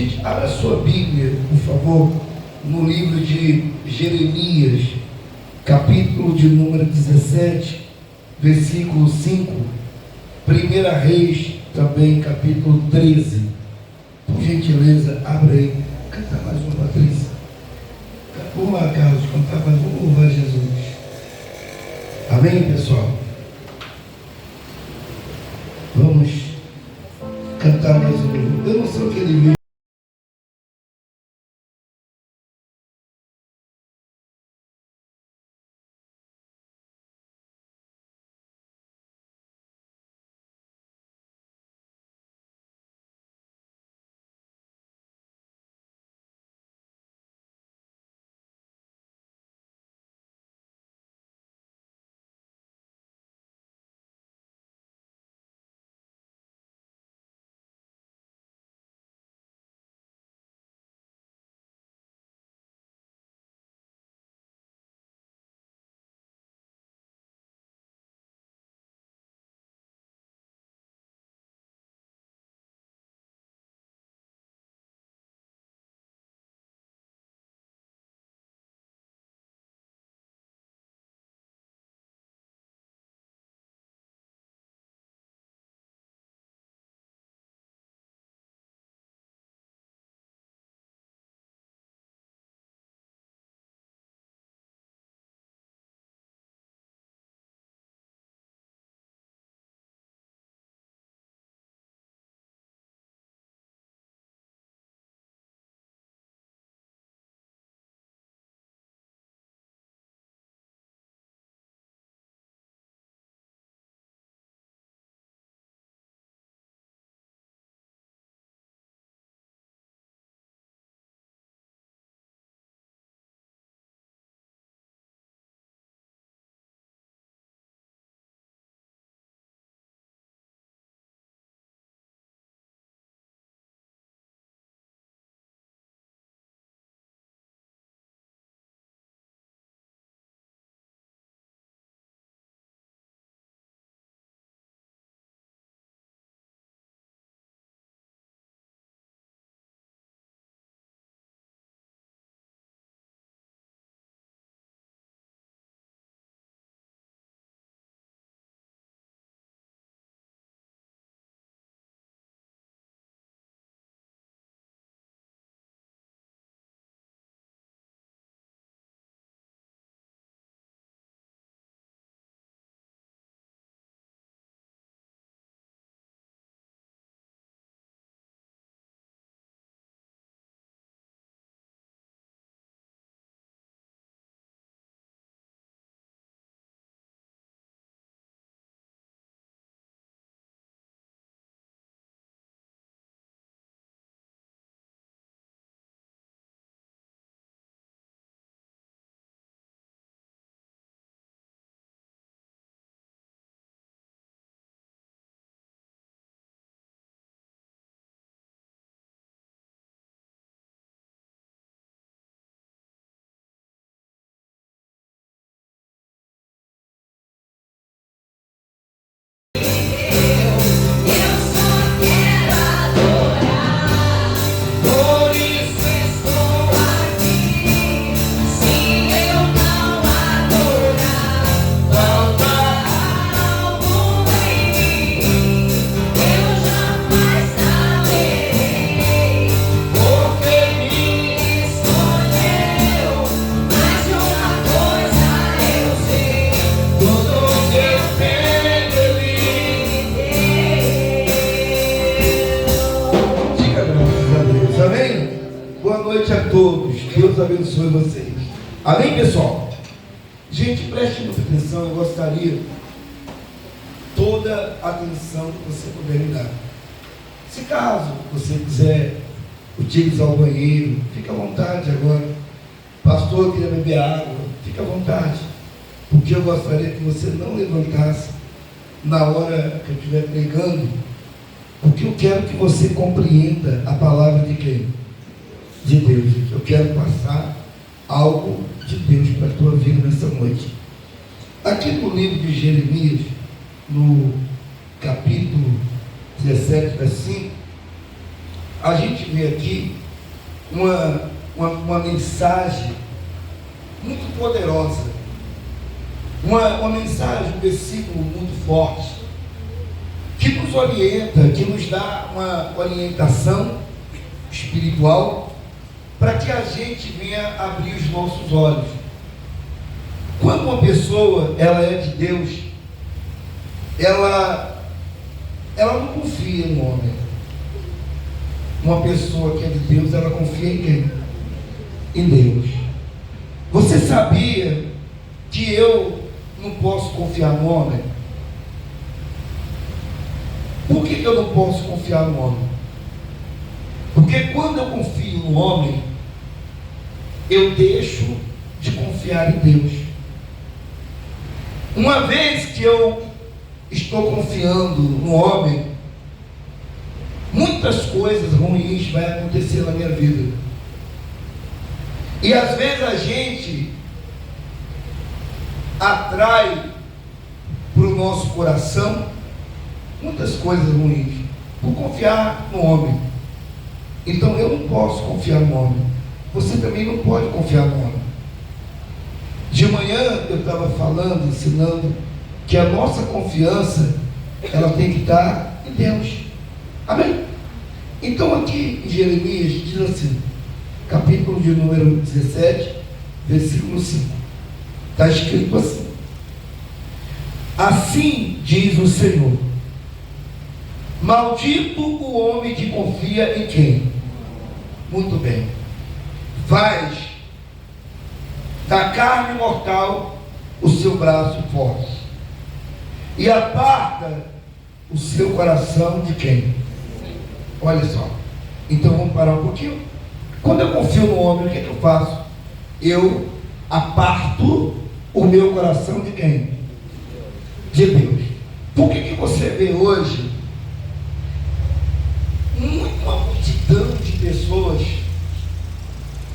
Gente, abra sua Bíblia, por favor, no livro de Jeremias, capítulo de número 17, versículo 5, 1 Reis, também, capítulo 13. Por gentileza, abra aí. Canta mais uma, Patrícia. Vamos lá, Carlos, cantar mais um, louvar Jesus. Amém, pessoal? Vamos cantar mais um. Eu não sei o que ele viu. Deus abençoe vocês. Amém, pessoal? Gente, preste muita atenção. Eu gostaria toda a atenção que você puder me dar. Se caso você quiser utilizar o banheiro, fica à vontade agora. Pastor, eu queria beber água, fica à vontade. Porque eu gostaria que você não levantasse na hora que eu estiver pregando, porque eu quero que você compreenda a palavra de quem? De Deus. Eu quero passar algo de Deus para a tua vida nessa noite. Aqui no livro de Jeremias, no capítulo 17, versículo 5, a gente vê aqui uma mensagem muito poderosa, uma mensagem, um versículo muito forte, que nos orienta, que nos dá uma orientação espiritual, para que a gente venha abrir os nossos olhos. Quando uma pessoa ela é de Deus, ela não confia no homem. Uma pessoa que é de Deus, ela confia em quem? Em Deus. Você sabia que eu não posso confiar no homem? Por que eu não posso confiar no homem? Porque quando eu confio no homem, eu deixo de confiar em Deus. Uma vez que eu estou confiando no homem, muitas coisas ruins vão acontecer na minha vida. E às vezes a gente atrai para o nosso coração muitas coisas ruins por confiar no homem. Então eu não posso confiar no homem. Você também não pode confiar no homem. De manhã eu estava falando, ensinando que a nossa confiança ela tem que estar em Deus. Amém? Então aqui em Jeremias diz assim, capítulo de número 17, versículo 5. Está escrito assim: assim diz o Senhor, maldito o homem que confia em quem? Muito bem. Faz da carne mortal o seu braço forte e aparta o seu coração de quem? Olha só. Então vamos parar um pouquinho. Quando eu confio no homem, o que eu faço? Eu aparto o meu coração de quem? De Deus. Por que você vê hoje uma multidão de pessoas,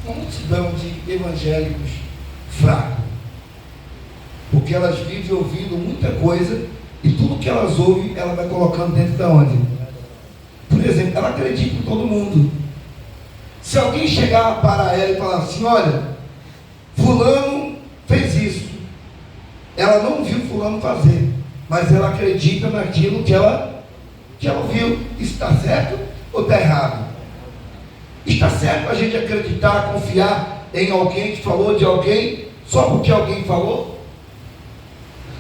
uma multidão de evangélicos fracos? Porque elas vivem ouvindo muita coisa e tudo que elas ouvem, ela vai colocando dentro da onde? Por exemplo, ela acredita em todo mundo. Se alguém chegar para ela e falar assim, olha, fulano fez isso, ela não viu fulano fazer, mas ela acredita naquilo que ela ouviu. Está certo ou está errado? Está certo a gente acreditar, confiar em alguém que falou de alguém só porque alguém falou?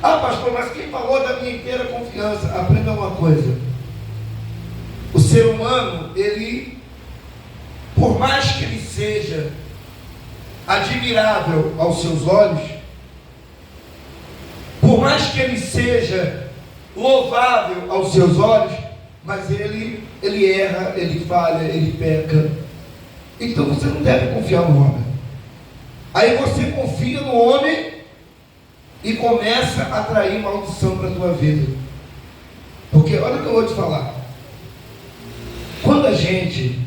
Ah, pastor, mas quem falou da minha inteira confiança? Aprenda uma coisa: o ser humano, ele, por mais que ele seja admirável aos seus olhos, por mais que ele seja louvável aos seus olhos, mas ele erra, ele falha, ele peca. Então você não deve confiar no homem. Aí você confia no homem e começa a atrair maldição para a tua vida. Porque olha o que eu vou te falar. Quando a gente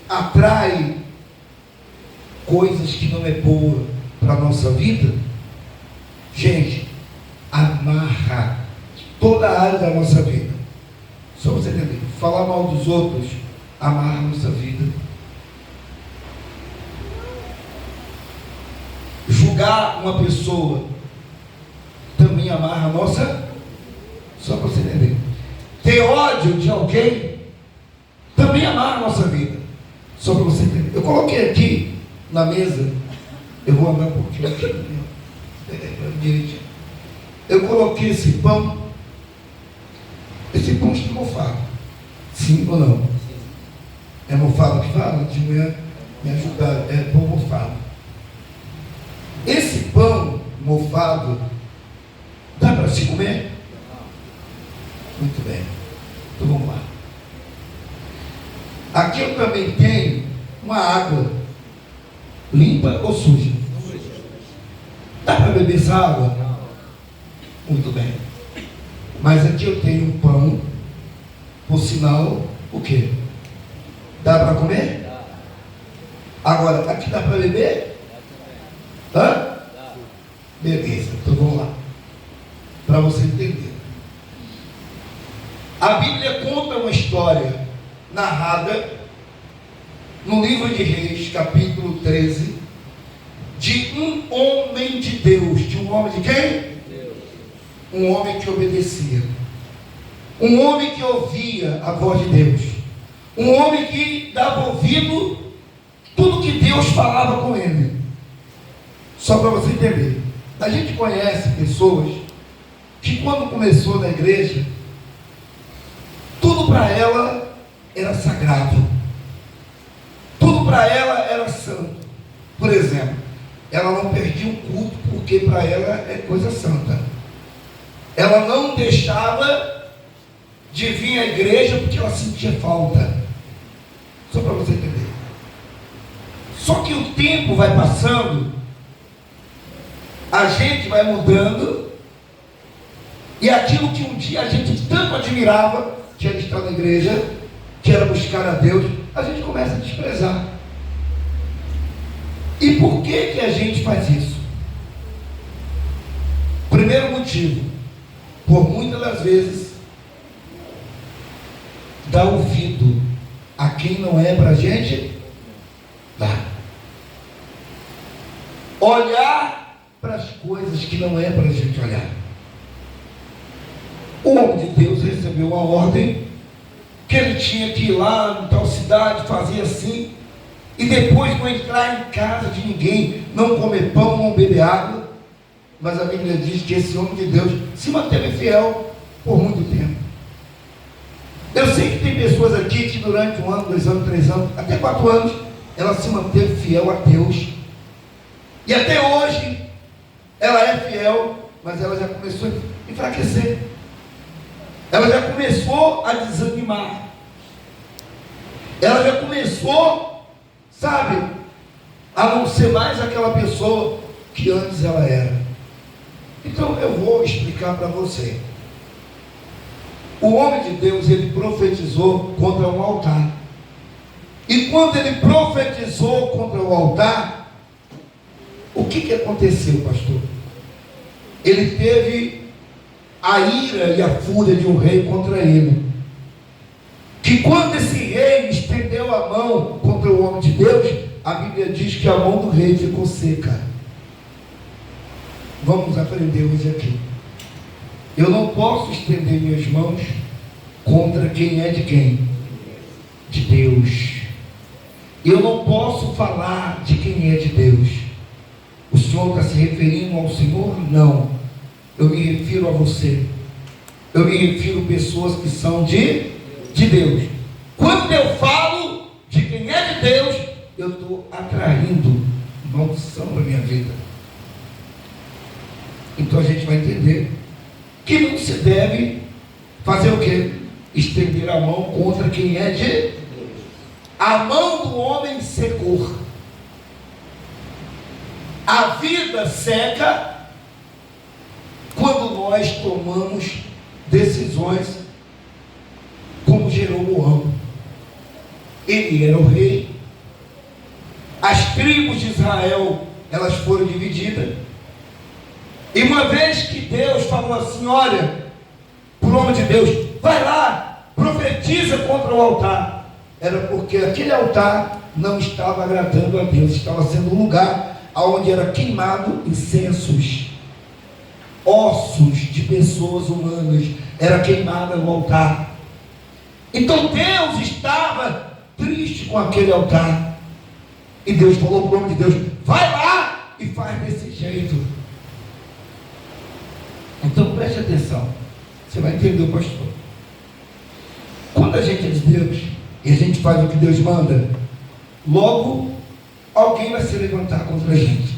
atrai coisas que não é boa para a nossa vida, gente, amarra toda a área da nossa vida. Só você entender. Falar mal dos outros amarra a nossa vida. Julgar uma pessoa também amarra a nossa. Só para você entender. Ter ódio de alguém também amarra a nossa vida. Só para você entender. Eu coloquei aqui na mesa. Eu vou andar um pouquinho aqui. Direitinho. Eu coloquei esse pão. Esse pão está mofado. Sim ou não? É mofado que fala? De manhã me ajudaram. É pão mofado. Esse pão mofado dá para se comer? Muito bem. Então vamos lá. Aqui eu também tenho uma água. Limpa ou suja? Dá para beber essa água? Muito bem. Mas aqui eu tenho um pão. Por sinal, o quê? Dá para comer? Agora, aqui dá para beber? Hã? Beleza, então vamos lá. Para você entender. A Bíblia conta história narrada no livro de Reis, capítulo 13, de um homem de Deus. De um homem de quem? Deus. Um homem que obedecia. Um homem que ouvia a voz de Deus. Um homem que dava ouvido tudo que Deus falava com ele. Só para você entender. A gente conhece pessoas que quando começou na igreja, tudo para ela era sagrado. Tudo para ela era santo. Por exemplo, ela não perdia um culto porque para ela é coisa santa. Ela não deixava de vir à igreja porque ela sentia falta. Só para você entender. Só que o tempo vai passando, a gente vai mudando, e aquilo que um dia a gente tanto admirava, que era estar na igreja, que era buscar a Deus, a gente começa a desprezar. E por que a gente faz isso? Primeiro motivo, por muitas das vezes, dá ouvido a quem não é para a gente dar. Olhar para as coisas que não é para a gente olhar. O homem de Deus recebeu uma ordem que ele tinha que ir lá em tal cidade, fazer assim, e depois não entrar em casa de ninguém, não comer pão, não beber água. Mas a Bíblia diz que esse homem de Deus se manteve fiel por muito tempo. Eu sei que tem pessoas aqui que durante 1 ano, 2 anos, 3 anos, até 4 anos, ela se manteve fiel a Deus. E até hoje, ela é fiel, mas ela já começou a enfraquecer. Ela já começou a desanimar. Ela já começou, sabe, a não ser mais aquela pessoa que antes ela era. Então eu vou explicar para você. O homem de Deus, ele profetizou contra um altar. E quando ele profetizou contra o altar, o que aconteceu, pastor? Ele teve a ira e a fúria de um rei contra ele. Que quando esse rei estendeu a mão contra o homem de Deus, a Bíblia diz que a mão do rei ficou seca. Vamos aprender hoje aqui. Eu não posso estender minhas mãos contra quem é de quem? De Deus. Eu não posso falar de quem é de Deus. O Senhor está se referindo ao Senhor? Não. Eu me refiro a você. Eu me refiro a pessoas que são de Deus. Quando eu falo de quem é de Deus, eu estou atraindo maldição para a minha vida. Então a gente vai entender que não se deve fazer o quê? Estender a mão contra quem é de Deus. A mão do homem secou. A vida seca quando nós tomamos decisões como Jeroboão. Ele era o rei. As tribos de Israel, elas foram divididas. E uma vez que Deus falou assim, olha, por homem de Deus, vai lá, profetiza contra o altar. Era porque aquele altar não estava agradando a Deus, estava sendo um lugar onde era queimado incensos, ossos de pessoas humanas, era queimada no altar. Então Deus estava triste com aquele altar. E Deus falou para o homem de Deus, vai lá e faz desse jeito. Então preste atenção, você vai entender, pastor. Quando a gente é de Deus e a gente faz o que Deus manda, logo alguém vai se levantar contra a gente.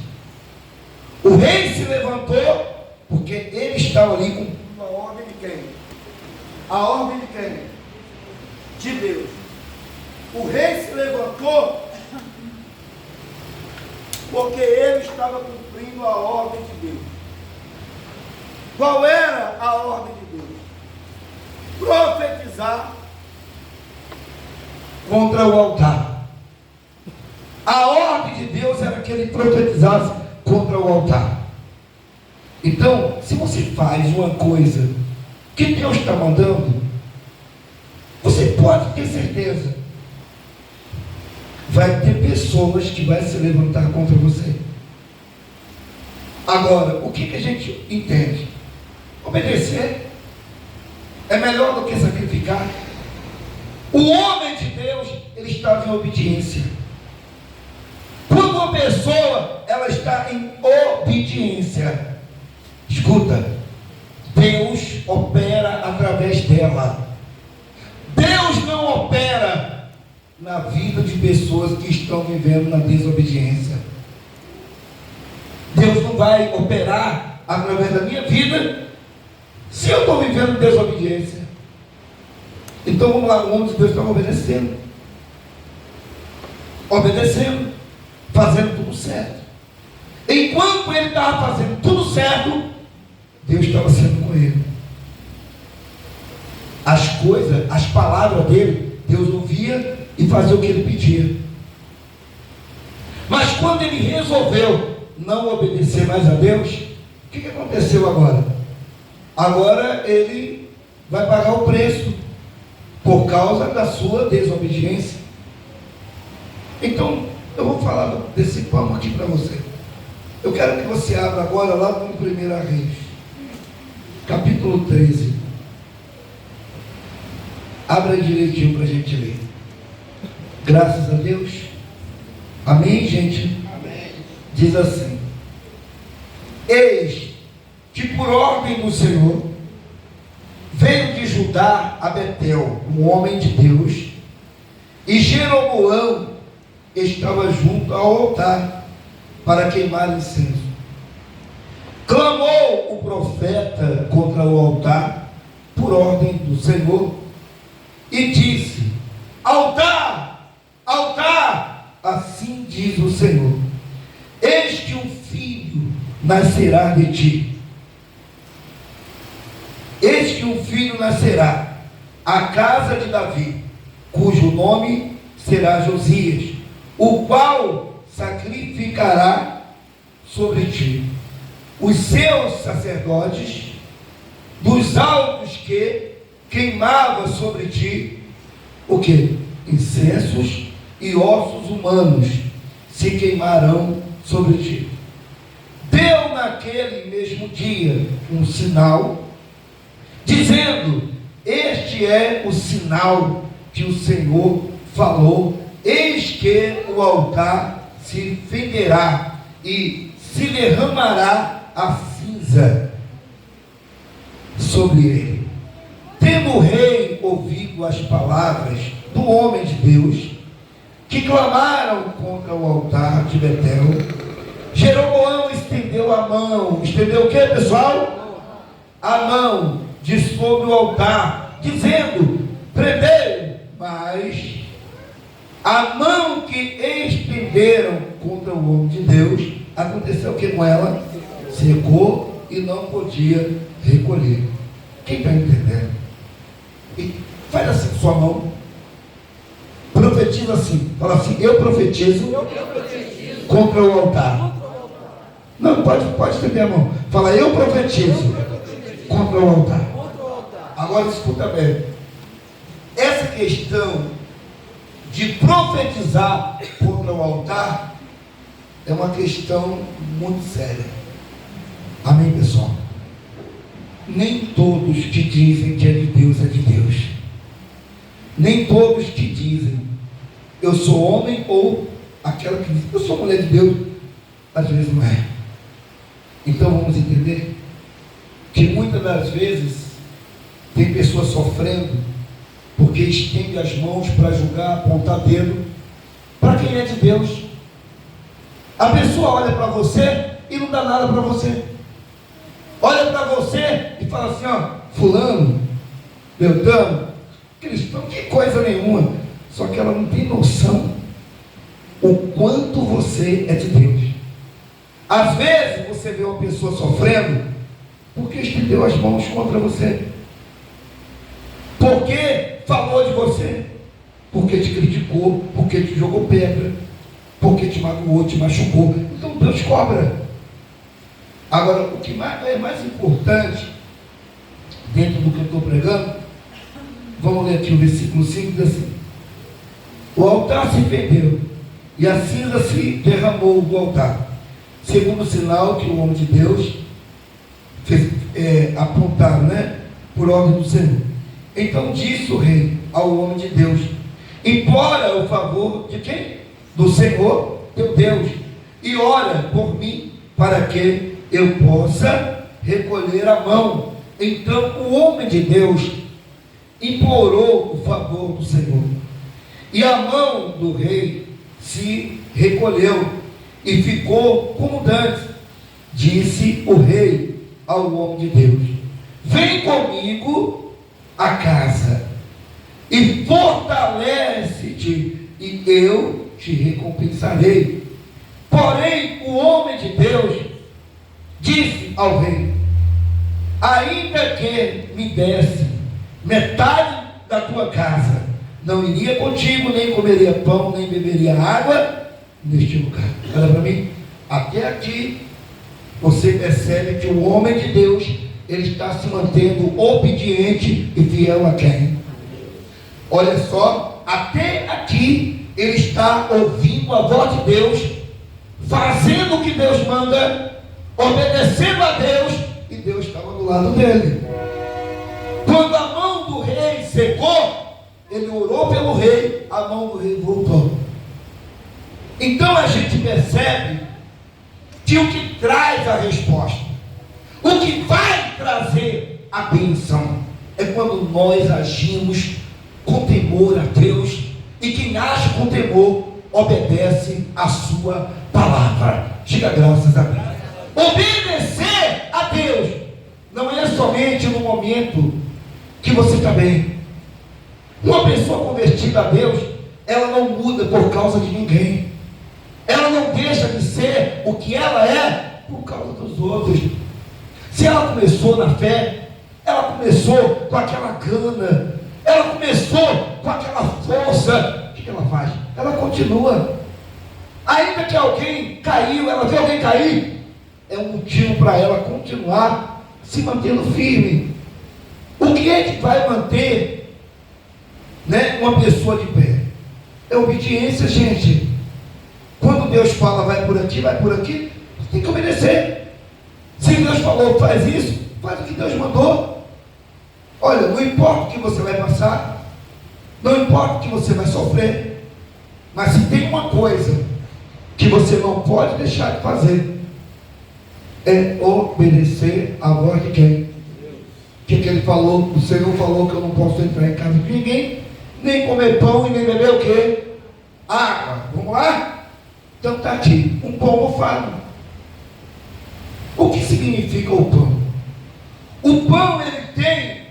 O rei se levantou porque ele estava ali cumprindo a ordem de quem? A ordem de quem? De Deus. O rei se levantou porque ele estava cumprindo a ordem de Deus. Qual era a ordem de Deus? Profetizar contra o altar. A ordem de Deus era que ele profetizasse contra o altar. Então, se você faz uma coisa que Deus está mandando, você pode ter certeza, vai ter pessoas que vai se levantar contra você. Agora, o que a gente entende? Obedecer é melhor do que sacrificar. O homem de Deus, ele estava em obediência. Quando uma pessoa, ela está em obediência, escuta, Deus opera através dela. Deus não opera na vida de pessoas que estão vivendo na desobediência. Deus não vai operar através da minha vida se eu estou vivendo desobediência. Então vamos lá, o homem de Deus estava obedecendo, fazendo tudo certo. Enquanto ele estava fazendo tudo certo, Deus estava sendo com ele. As coisas, as palavras dele, Deus ouvia e fazia o que ele pedia. Mas quando ele resolveu não obedecer mais a Deus, o que aconteceu agora? Agora ele vai pagar o preço por causa da sua desobediência. Então, eu vou falar desse pano aqui para você. Eu quero que você abra agora lá no 1 Reis, capítulo 13. Abra direitinho para a gente ler. Graças a Deus. Amém, gente? Amém. Diz assim: eis que por ordem do Senhor veio de Judá a Betel um homem de Deus, e Jeroboão estava junto ao altar para queimar incenso. Clamou o profeta contra o altar por ordem do Senhor e disse: altar, altar, assim diz o Senhor, eis que um filho nascerá de ti. Eis que um filho nascerá à casa de Davi, cujo nome será Josias, o qual sacrificará sobre ti os seus sacerdotes, dos altos que queimava sobre ti o que? Incensos e ossos humanos se queimarão sobre ti. Deu naquele mesmo dia um sinal, dizendo: este é o sinal que o Senhor falou, eis que o altar se fenderá e se derramará a cinza sobre ele. Tendo o rei ouvido as palavras do homem de Deus, que clamaram contra o altar de Betel, Jeroboão estendeu a mão. Estendeu o que, pessoal? A mão de sobre o altar, dizendo: prendei. Mas a mão que estenderam contra o homem de Deus, aconteceu o que com ela? Secou e não podia recolher. Quem está entendendo? E faz assim com sua mão, profetiza assim, fala assim: eu profetizo contra o altar. Não, pode estender a mão. Fala: eu profetizo contra o altar. Agora escuta bem. Essa questão de profetizar contra o altar é uma questão muito séria. Amém, pessoal? Nem todos que dizem que é de Deus é de Deus. Nem todos que dizem eu sou homem, ou aquela que diz eu sou mulher de Deus, às vezes não é. Então vamos entender que muitas das vezes tem pessoas sofrendo porque estende as mãos para julgar, apontar dedo para quem é de Deus. A pessoa olha para você e não dá nada para você. Olha para você e fala assim: ó, fulano, Beltrano, cristão, que coisa nenhuma. Só que ela não tem noção o quanto você é de Deus. Às vezes você vê uma pessoa sofrendo porque estendeu as mãos contra você, porque falou de você, porque te criticou, porque te jogou pedra, porque te magoou, te machucou. Então Deus cobra. Agora, o que é mais importante dentro do que eu estou pregando, Vamos ler aqui o versículo 5, diz assim: o altar se fendeu, e a cinza se derramou do altar, segundo o sinal que o homem de Deus fez, apontar, por ordem do Senhor. Então disse o rei ao homem de Deus: implora o favor de quem? Do Senhor teu Deus, e ora por mim, para que eu possa recolher a mão. Então o homem de Deus implorou o favor do Senhor, e a mão do rei se recolheu e ficou como dantes. Disse o rei ao homem de Deus: vem comigo a casa e fortalece-te, e eu te recompensarei. Porém o homem de Deus disse ao rei: ainda que me desse metade da tua casa, não iria contigo, nem comeria pão, nem beberia água neste lugar. Olha para mim, até aqui você percebe que o homem de Deus, ele está se mantendo obediente e fiel a quem? Olha só, até aqui ele está ouvindo a voz de Deus, fazendo o que Deus manda, obedecendo a Deus, e Deus estava do lado dele. Quando a mão do rei secou, ele orou pelo rei, a mão do rei voltou. Então a gente percebe que o que traz a resposta, o que vai trazer a bênção, é quando nós agimos com temor a Deus, e quem age com temor obedece a sua palavra. Diga graças a Deus. Obedecer a Deus não é somente no momento que você está bem. Uma pessoa convertida a Deus, ela não muda por causa de ninguém. Ela não deixa de ser o que ela é por causa dos outros. Se ela começou na fé, ela começou com aquela gana, ela começou com aquela força, o que ela faz? Ela continua. Ainda que alguém caiu, ela vê alguém cair, é um motivo para ela continuar se mantendo firme. O que é que vai manter, uma pessoa de pé? É obediência, gente. Quando Deus fala vai por aqui, você tem que obedecer. Se Deus falou faz isso, faz o que Deus mandou. Olha, não importa o que você vai passar, não importa o que você vai sofrer, mas se tem uma coisa que você não pode deixar de fazer, é obedecer a voz de quem? O que ele falou? O Senhor falou que eu não posso entrar em casa de ninguém, nem comer pão e nem beber o quê? Água. Vamos lá? Então está aqui, um pão mofado. O que significa o pão? O pão, ele tem,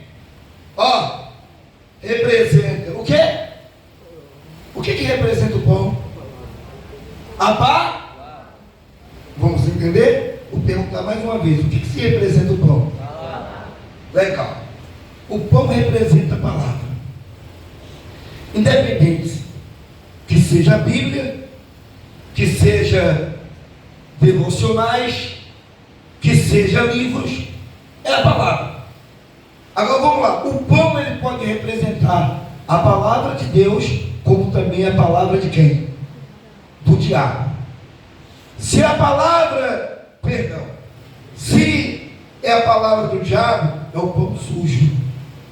representa o quê? O que representa o pão? Vamos entender? Vou perguntar mais uma vez, o que se representa o pão? Legal. O pão representa a palavra. Independente que seja a Bíblia, que seja devocionais, que seja livros, é a palavra. Agora vamos lá, o pão ele pode representar a palavra de Deus, como também a palavra de quem? Do diabo. Se a a palavra do diabo, é o pão sujo.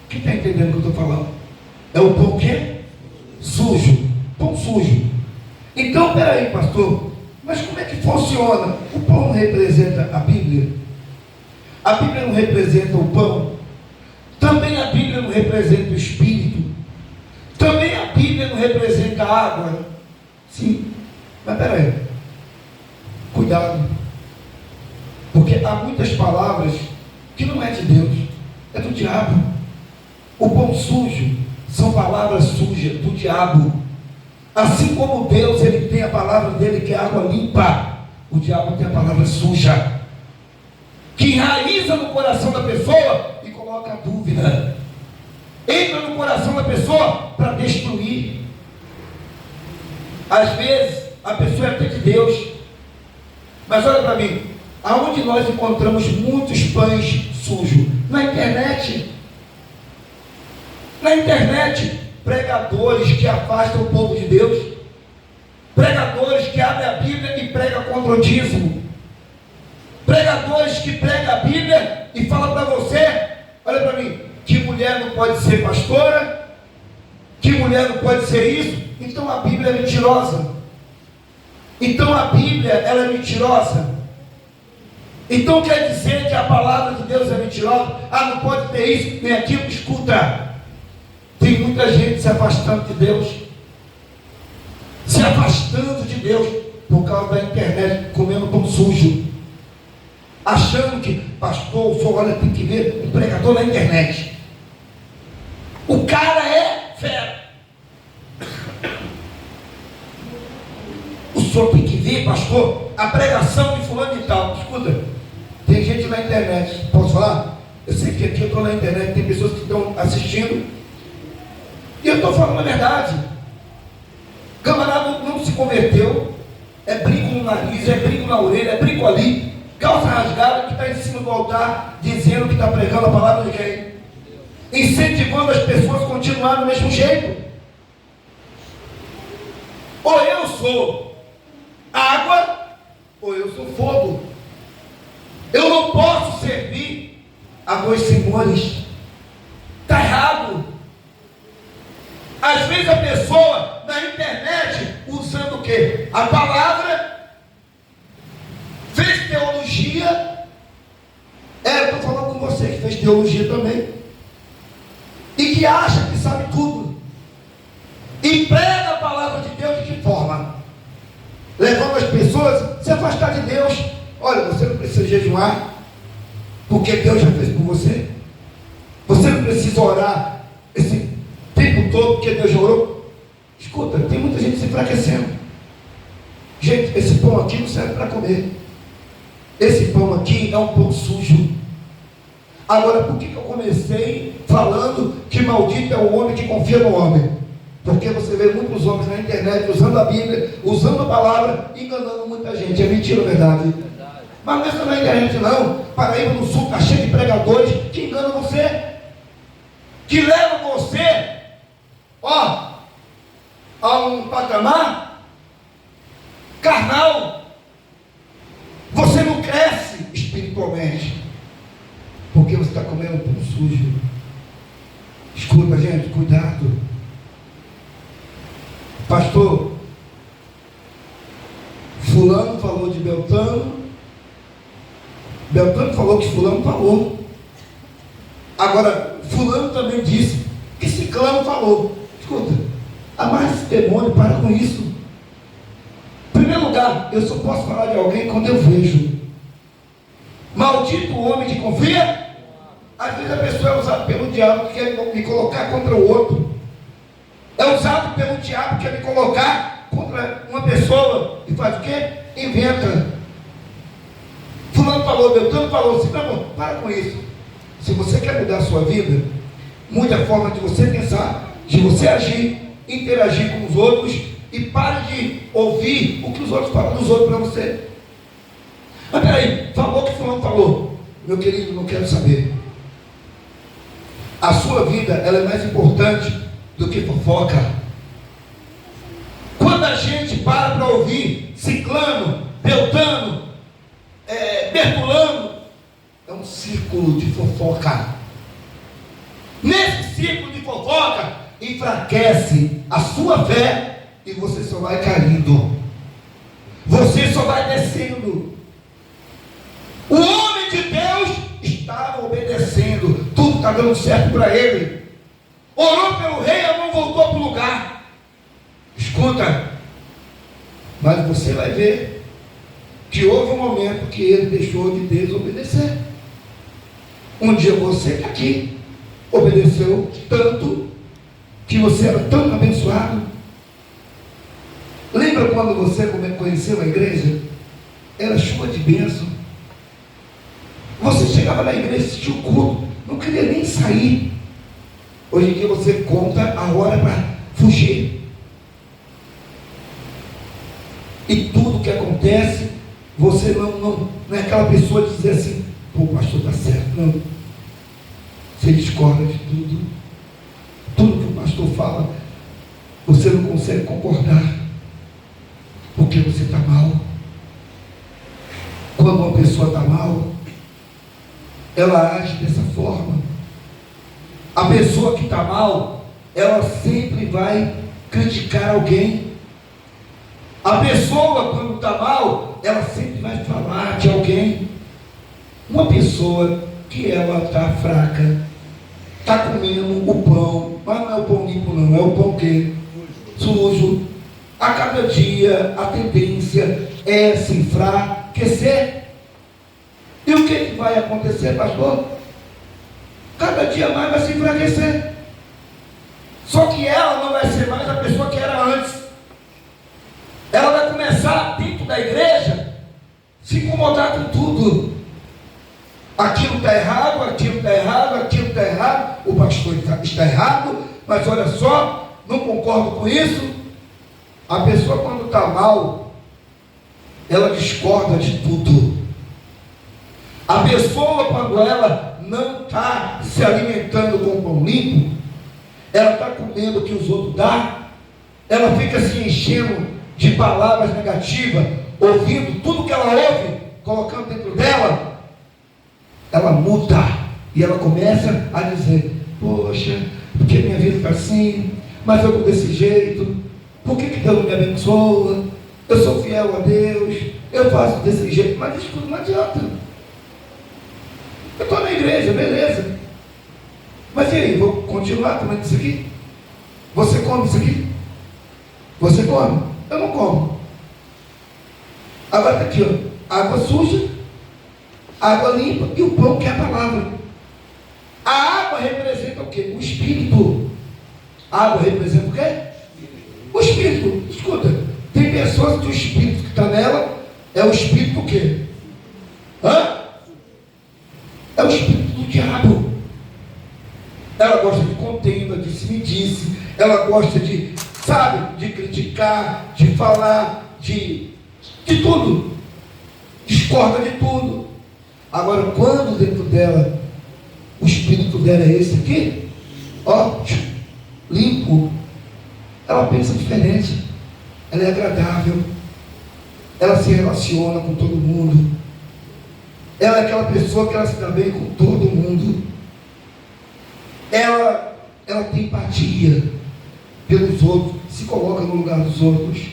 Quem está entendendo o que eu estou falando? É o pão quê? Sujo. Pão sujo. Então, peraí, pastor, mas como é que funciona? O pão não representa a Bíblia? A Bíblia não representa o pão? Também a Bíblia não representa o Espírito? Também a Bíblia não representa a água? Sim, mas peraí, cuidado, porque há muitas palavras que não é de Deus, é do diabo. O pão sujo são palavras sujas do diabo. Assim como Deus, ele tem a palavra dele que é água limpa, o diabo tem a palavra suja, que enraiza no coração da pessoa e coloca a dúvida, entra no coração da pessoa para destruir. Às vezes a pessoa é até de Deus, mas olha para mim, aonde nós encontramos muitos pães sujos? Na internet. Na internet, pregadores que afastam o povo de Deus, pregadores que abrem a Bíblia e pregam contra o dízimo, pregadores que pregam a Bíblia e falam para você, olha para mim, que mulher não pode ser pastora, que mulher não pode ser isso, então a Bíblia é mentirosa. Então a Bíblia, ela é mentirosa. Então quer dizer que a palavra de Deus é mentirosa? Ah, não pode ter isso, nem aquilo. Escuta, tem muita gente se afastando de Deus, se afastando de Deus por causa da internet, comendo pão sujo, achando que pastor, olha, tem que ver um pregador na internet. O cara é fera. O senhor tem que ver, pastor, a pregação de fulano e tal. Escuta, tem gente na internet, posso falar? Eu sei que aqui eu estou na internet, tem pessoas que estão assistindo, e eu estou falando a verdade. Camarada não se converteu, é brinco no nariz, é brinco na orelha, é brinco ali, calça rasgada, que está em cima do altar, dizendo que está pregando a palavra de quem? Incentivando as pessoas a continuar do mesmo jeito. Ou eu sou água, ou eu sou fogo. Eu não posso servir a dois senhores. Está errado. Às vezes a pessoa na internet usando o quê? A palavra, fez teologia. Eu estou falando com você que fez teologia também, e que acha que sabe tudo, e prega a palavra de Deus de que forma? Levando as pessoas a se afastar de Deus. Olha, você não precisa jejuar, porque Deus já fez por você. Você não precisa orar esse tempo todo, porque Deus já orou. Escuta, tem muita gente se enfraquecendo. Gente, esse pão aqui não serve para comer. Esse pão aqui é um pão sujo. Agora, por que eu comecei falando que maldito é o homem que confia no homem? Porque você vê muitos homens na internet usando a Bíblia, usando a palavra, enganando muita gente. É mentira, verdade? Mas não é só na internet não. Paraíba do Sul está cheio de pregadores que enganam você, que levam você, a um patamar carnal. Você não cresce espiritualmente, porque você está comendo pão sujo. Escuta, gente, cuidado. Pastor, fulano falou de Beltrano, Beltrano falou que fulano falou. Agora, fulano também disse que ciclano falou. Escuta, amarre esse demônio, para com isso. Em primeiro lugar, eu só posso falar de alguém quando eu vejo. Maldito o homem que confia. Às vezes a pessoa é usada pelo diabo que quer me colocar contra o outro. É usado pelo diabo que quer me colocar contra uma pessoa. E faz o quê? Inventa. Fulano falou, Beltrano falou, assim, não, para com isso. Se você quer mudar a sua vida, mude a forma de você pensar, de você agir, interagir com os outros, e pare de ouvir o que os outros falam dos outros para você. Mas peraí, falou que fulano falou. Meu querido, não quero saber. A sua vida, ela é mais importante do que fofoca. Quando a gente para ouvir ciclano, beltrano, bertolano, é um círculo de fofoca. Nesse círculo de fofoca, enfraquece a sua fé e você só vai caindo. Você só vai descendo. O homem de Deus estava obedecendo, tudo está dando certo para ele. Orou pelo rei, a mão voltou para o lugar. Escuta, mas você vai ver que houve um momento que ele deixou de desobedecer. Um dia você está aqui, obedeceu tanto, que você era tão abençoado. Lembra quando você conheceu a igreja? Era chuva de bênção. Você chegava na igreja, assistia o culto, não queria nem sair. Hoje em dia você conta a hora para fugir. E tudo que acontece, você não é aquela pessoa de dizer assim, pô, o pastor está certo. Não. Você discorda de tudo. pastor fala, você não consegue concordar, porque você está mal. Quando uma pessoa está mal, ela age dessa forma. A pessoa que está mal, ela sempre vai criticar alguém. A pessoa, quando está mal, ela sempre vai falar de alguém. Uma pessoa que ela está fraca, está comendo o pão, mas não é o pão limpo não, é o pão que? Sujo. A cada dia a tendência é se enfraquecer. E o que vai acontecer, pastor? Cada dia mais vai se enfraquecer. Só que ela não vai ser mais a pessoa que era antes. Ela vai começar dentro da igreja se incomodar com tudo. Aquilo está errado, aquilo está errado, aquilo está errado. O pastor está errado, mas olha só, não concordo com isso. A pessoa, quando está mal, ela discorda de tudo. A pessoa, quando ela não está se alimentando com pão limpo, ela está comendo o que os outros dão, ela fica se enchendo de palavras negativas, ouvindo tudo que ela ouve, colocando dentro dela, ela muda e ela começa a dizer: poxa, porque minha vida está assim, mas eu estou desse jeito, por que Deus não me abençoa? Eu sou fiel a Deus, eu faço desse jeito, mas isso tudo não adianta. Eu estou na igreja, beleza, mas e aí, vou continuar comendo isso aqui? Você come isso aqui? Você come? Eu não como. Agora está aqui, ó, água suja, água limpa e o pão, que é a palavra. A água representa o quê? O Espírito. A água representa o quê? O Espírito. Escuta, tem pessoas que o Espírito que está nela é o Espírito o quê? É o Espírito do diabo. Ela gosta de contenda, de se-me-disse, ela gosta de, sabe, de criticar, de falar, de tudo. Discorda de tudo. Agora, quando dentro dela, o espírito dela é esse aqui, ó, limpo, ela pensa diferente, ela é agradável, ela se relaciona com todo mundo, ela é aquela pessoa que ela se dá bem com todo mundo, ela tem empatia pelos outros, se coloca no lugar dos outros.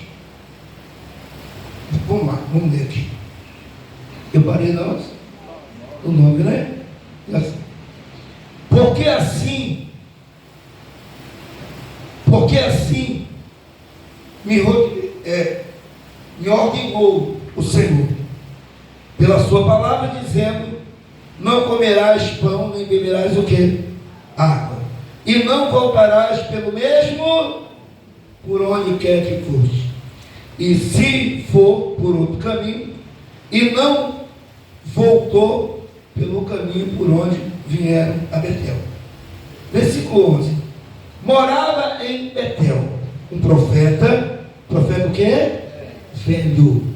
Vamos lá, vamos ler aqui. Eu parei não? O nome, né? Porque assim me ordenou o Senhor pela sua palavra, dizendo: não comerás pão, nem beberás o quê? Água. E não voltarás pelo mesmo por onde quer que foste. E se for por outro caminho, e não voltou pelo caminho por onde vieram a Betel. Versículo 11. Morava em Betel um profeta o quê? Velho.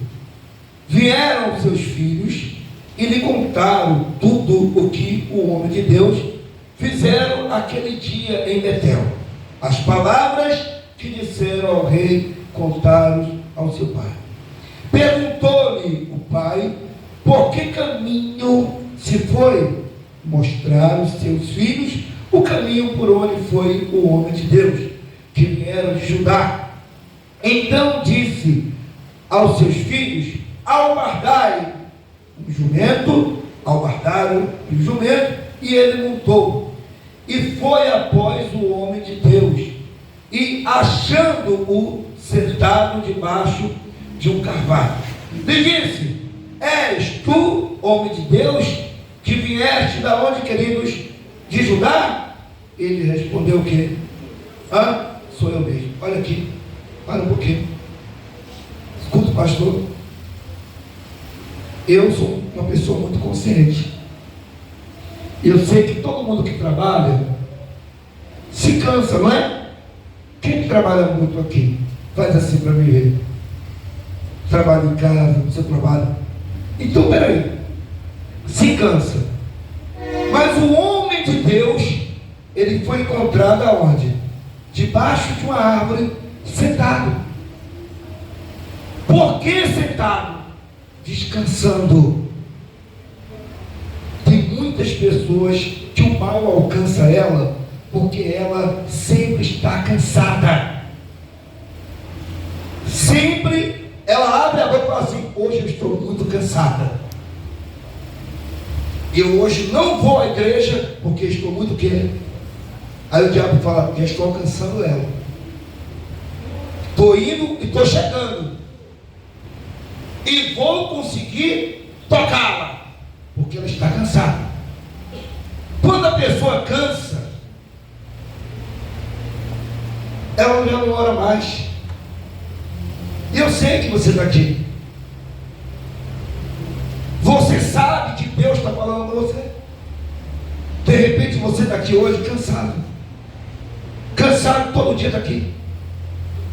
Vieram seus filhos e lhe contaram tudo o que o homem de Deus fizeram aquele dia em Betel. As palavras que disseram ao rei contaram ao seu pai. Perguntou-lhe o pai por que caminho se foi. Mostrar aos seus filhos o caminho por onde foi o homem de Deus, que vieram de Judá. Então disse aos seus filhos: albardai um jumento, albardaram o jumento, e ele montou, e foi após o homem de Deus, e achando-o sentado debaixo de um carvalho, lhe disse: és tu, homem de Deus, que vieste da onde, queridos? De Judá? Ele respondeu o quê? Sou eu mesmo. Olha aqui, para um pouquinho. Escuta, pastor. Eu sou uma pessoa muito consciente. Eu sei que todo mundo que trabalha se cansa, não é? Quem trabalha muito aqui, faz assim para mim ver. Trabalha em casa, no seu trabalho. Então, peraí. Se cansa. Mas o homem de Deus, ele foi encontrado aonde? debaixo de uma árvore, sentado. Por que sentado? Descansando. Tem muitas pessoas que o mal alcança ela, porque ela sempre está cansada. Sempre ela abre a boca e fala assim: hoje eu estou muito cansada. Eu hoje não vou à igreja porque estou muito quê? Aí o diabo fala: já estou alcançando ela. Estou indo e estou chegando. E vou conseguir tocá-la, porque ela está cansada. Quando a pessoa cansa, ela já não ora mais. E eu sei que você está aqui. Você sabe que Deus está falando com você. De repente você está aqui hoje cansado. Cansado todo dia está aqui.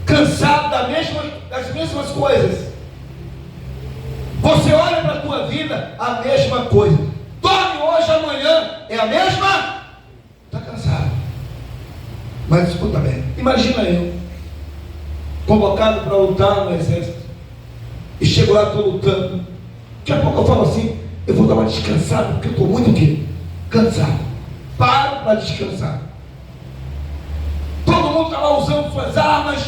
Cansado das mesmas coisas. Você olha para a tua vida, a mesma coisa. Dorme hoje, amanhã, é a mesma? Está cansado. Mas escuta bem, imagina eu, convocado para lutar no exército, e chego lá, estou lutando. Daqui a pouco eu falo assim: eu vou dar uma descansada, porque eu estou muito quê? Cansado. Paro para descansar. Todo mundo está lá usando suas armas,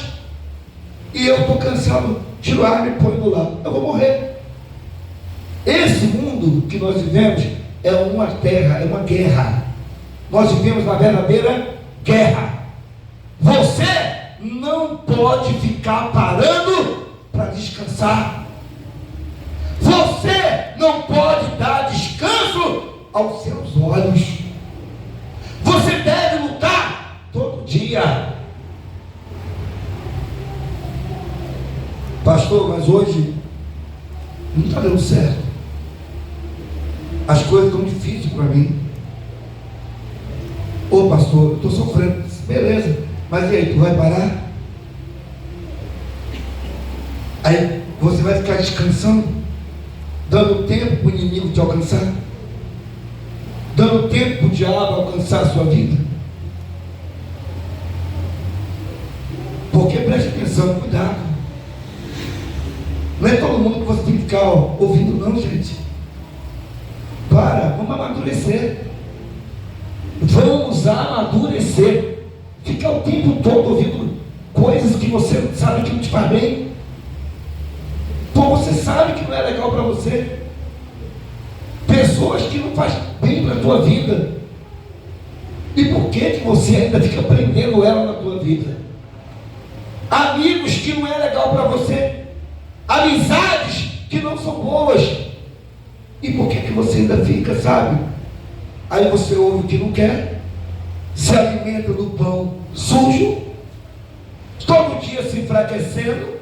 e eu estou cansado. Tiro a arma e põe do lado. Eu vou morrer. Esse mundo que nós vivemos é uma terra, é uma guerra. Nós vivemos na verdadeira guerra. Você não pode ficar parando para descansar. Você não pode dar descanso aos seus olhos. Você deve lutar todo dia. Pastor, mas hoje não está dando certo. As coisas estão difíceis para mim. Ô pastor, eu estou sofrendo. Beleza, mas e aí, tu vai parar? Aí você vai ficar descansando, dando tempo para o inimigo te alcançar, dando tempo para o diabo alcançar a sua vida. Porque preste atenção, cuidado. Não é todo mundo que você tem que ficar ouvindo, não, gente. Vamos amadurecer. Vamos amadurecer. Ficar o tempo todo ouvindo coisas que você sabe que não te faz bem. Pô, você sabe que não é legal para você. Pessoas que não fazem bem para a tua vida. E por que você ainda fica prendendo ela na tua vida? Amigos que não é legal para você. Amizades que não são boas. E por que você ainda fica, sabe? Aí você ouve o que não quer, se alimenta do pão sujo, todo dia se enfraquecendo.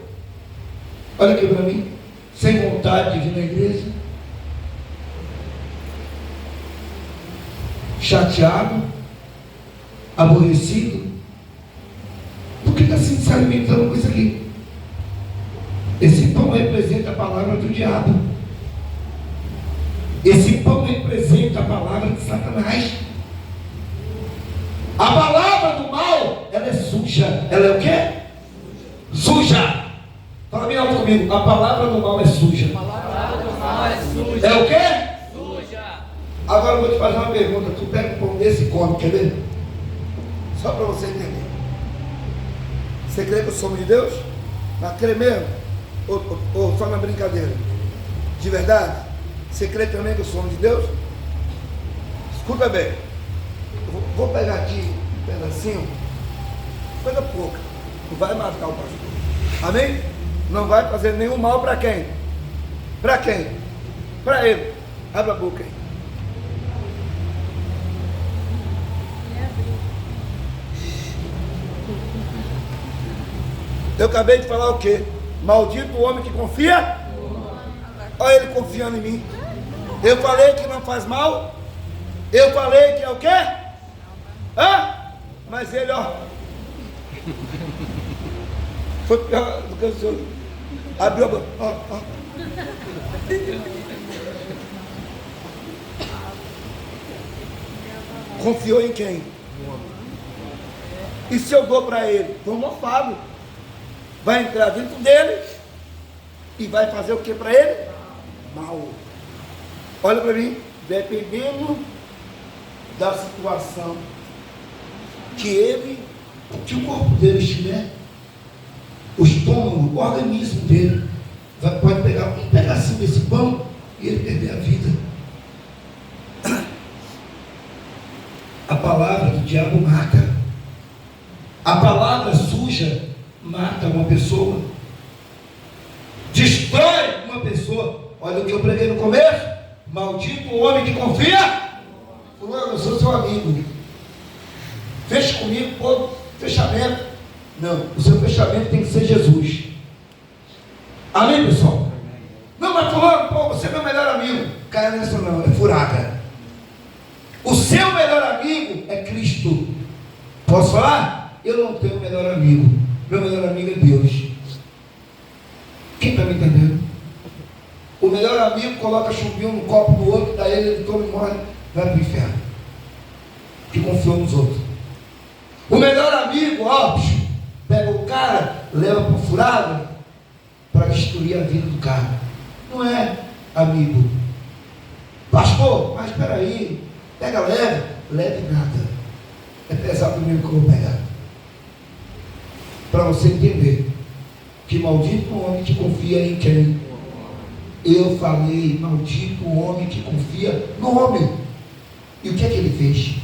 Olha aqui para mim, sem vontade de vir na igreja, chateado, aborrecido. Por que está se alimentando com isso aqui? Esse pão representa a palavra do diabo. Esse pão representa a palavra de Satanás. A palavra do mal, ela é suja. Ela é o quê? Suja. Fala bem alto comigo. A palavra do mal é suja. A palavra do mal é suja. É o quê? Suja. Agora eu vou te fazer uma pergunta. Tu pega um pão desse e come, quer ver? Só para você entender. Você crê que eu sou de Deus? Mas crê mesmo? Ou só na brincadeira? De verdade? Você crê também que eu sou homem de Deus? Escuta bem. Eu vou pegar aqui um pedacinho. Coisa pouca. Não vai matar o pastor. Amém? Não vai fazer nenhum mal para quem? Para quem? Para ele. Abre a boca aí. Eu acabei de falar o quê? Maldito o homem que confia. Olha ele confiando em mim. Eu falei que não faz mal. Eu falei que é o quê? Mas ele, foi pior do que o senhor. Abriu a boca. Confiou em quem? E se eu dou para ele? Foi mofado. Vai entrar dentro dele e vai fazer o que para ele? Mal. Olha para mim, dependendo da situação que o corpo dele estiver, o estômago, o organismo dele, pode pegar um pedacinho desse pão e ele perder a vida. A palavra do diabo mata. A palavra suja mata uma pessoa, destrói uma pessoa. Olha o que eu preguei no começo: maldito o homem que confia. Fulano, eu sou seu amigo, feche comigo, pô, fechamento. Não, o seu fechamento tem que ser Jesus. Amém, pessoal? Não, mas fulano, pô, você é meu melhor amigo. Caia nessa não, é furada. O seu melhor amigo é Cristo. Posso falar? Eu não tenho melhor amigo. Meu melhor amigo é Deus. Quem está me entendendo? O melhor amigo coloca chumbinho no copo do outro, daí ele toma e morre, vai para o inferno. Que confiou nos outros. O melhor amigo, ó, pega o cara, leva para o furado para destruir a vida do cara. Não é amigo. Pastor, mas espera aí, pega leve, leve nada. É pesado mesmo que eu vou pegar. Para você entender que maldito o homem que confia em quem? Eu falei, maldito o homem que confia no homem. E o que é que ele fez?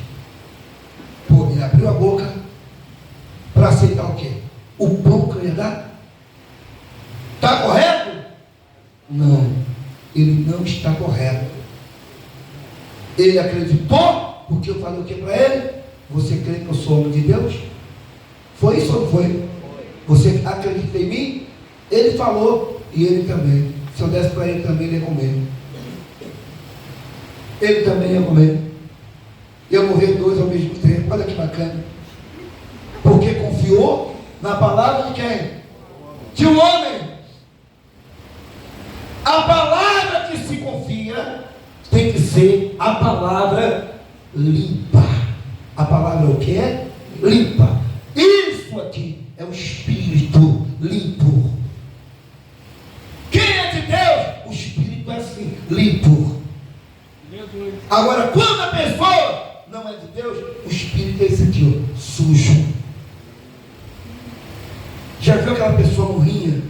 Pô, ele abriu a boca para aceitar o quê? O pão que eu ia dar? Está correto? Não, ele não está correto. Ele acreditou, porque eu falei o que para ele? Você crê que eu sou homem de Deus? Foi isso ou não foi? Você acredita em mim? Ele falou, e ele também. Se eu desse para ele também, ele ia comer. Ele também ia comer. Ia morrer dois ao mesmo tempo. Olha que bacana. Porque confiou na palavra de quem? De um homem. A palavra que se confia tem que ser a palavra limpa. A palavra o que é? Limpa. Isso aqui é o Espírito limpo. Quem é de Deus? O Espírito é assim, limpo. Agora, quando a pessoa não é de Deus, o Espírito é esse aqui, ó, sujo. Já viu aquela pessoa morrinha?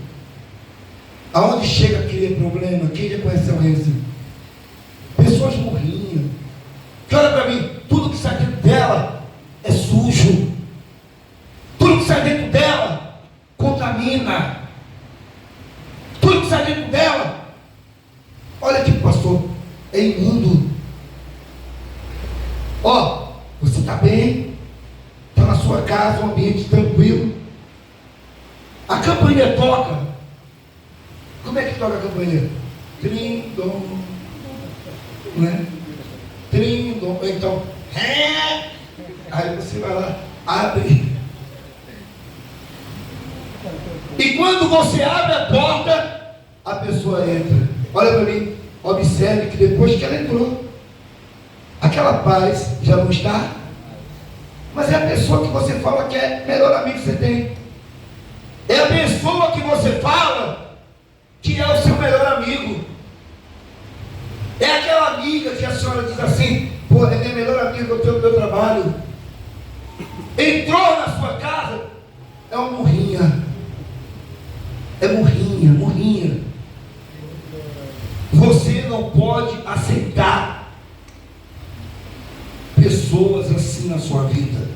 Aonde chega aquele problema? Quem já conhece alguém assim? Pessoas morrinhas. Que olha para mim, tudo que sai dentro dela é sujo. Tudo que sai dentro dela contamina. Tudo que sai dentro dela, olha aqui, pastor, é imundo. Ó, você está bem, está na sua casa, um ambiente tranquilo. A campainha toca. Como é que toca a campainha? Trim-dom, né? Trim-dom, então, aí você vai lá, abre. E quando você abre a porta, a pessoa entra. Olha para mim, observe que depois que ela entrou, aquela paz já não está. Mas é a pessoa que você fala que é o melhor amigo que você tem. É a pessoa que você fala que é o seu melhor amigo. É aquela amiga que a senhora diz assim: pô, é minha melhor amiga que eu tenho no meu trabalho. Entrou na sua casa, é uma morrinha. É morrinha, morrinha. Você não pode aceitar pessoas assim na sua vida.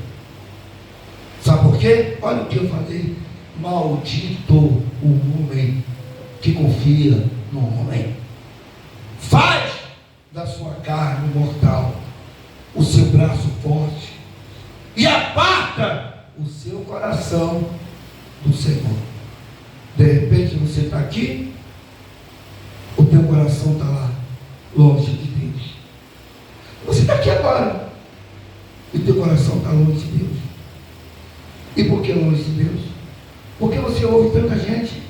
Sabe por quê? Olha o que eu falei. Maldito o homem que confia no homem. Faz da sua carne mortal o seu braço forte e aparta o seu coração do Senhor. De repente você está aqui, o teu coração está lá, longe de Deus. Você está aqui agora, e o teu coração está longe de Deus. E por que longe de Deus? Porque você ouve tanta gente.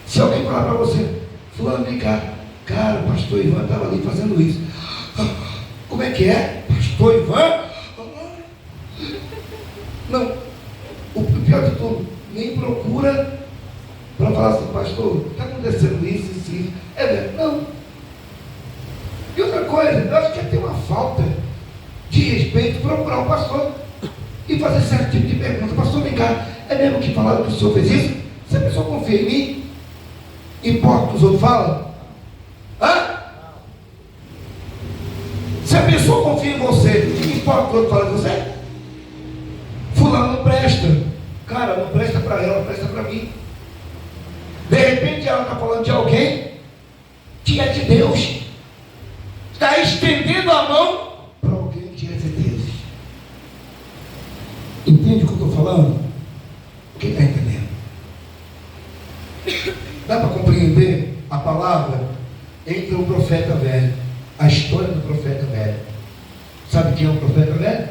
Se alguém falar para você: fulano, vem cá, cara, o pastor Ivan estava ali fazendo isso. Como é que é? Pastor Ivan? Não. O pior de tudo, nem procura para falar assim, pastor, está acontecendo isso. É verdade. Não. E outra coisa, eu acho que tem uma falta de respeito procurar o pastor e fazer certo tipo de pergunta. Pastor, vem cá, é mesmo que falaram que o senhor fez isso? Se a pessoa confia em mim, importa o que os outros falam? Hã? Se a pessoa confia em você, importa o que o outro fala de você? Fulano não presta. Cara, não presta para ela, presta para mim. De repente ela está falando de alguém que é de Deus. Está estendendo a mão para alguém que é de Deus. Entende o que eu estou falando? Quem está entendendo? Dá para compreender a palavra entre o profeta velho, a história do profeta velho. Sabe quem é o profeta velho?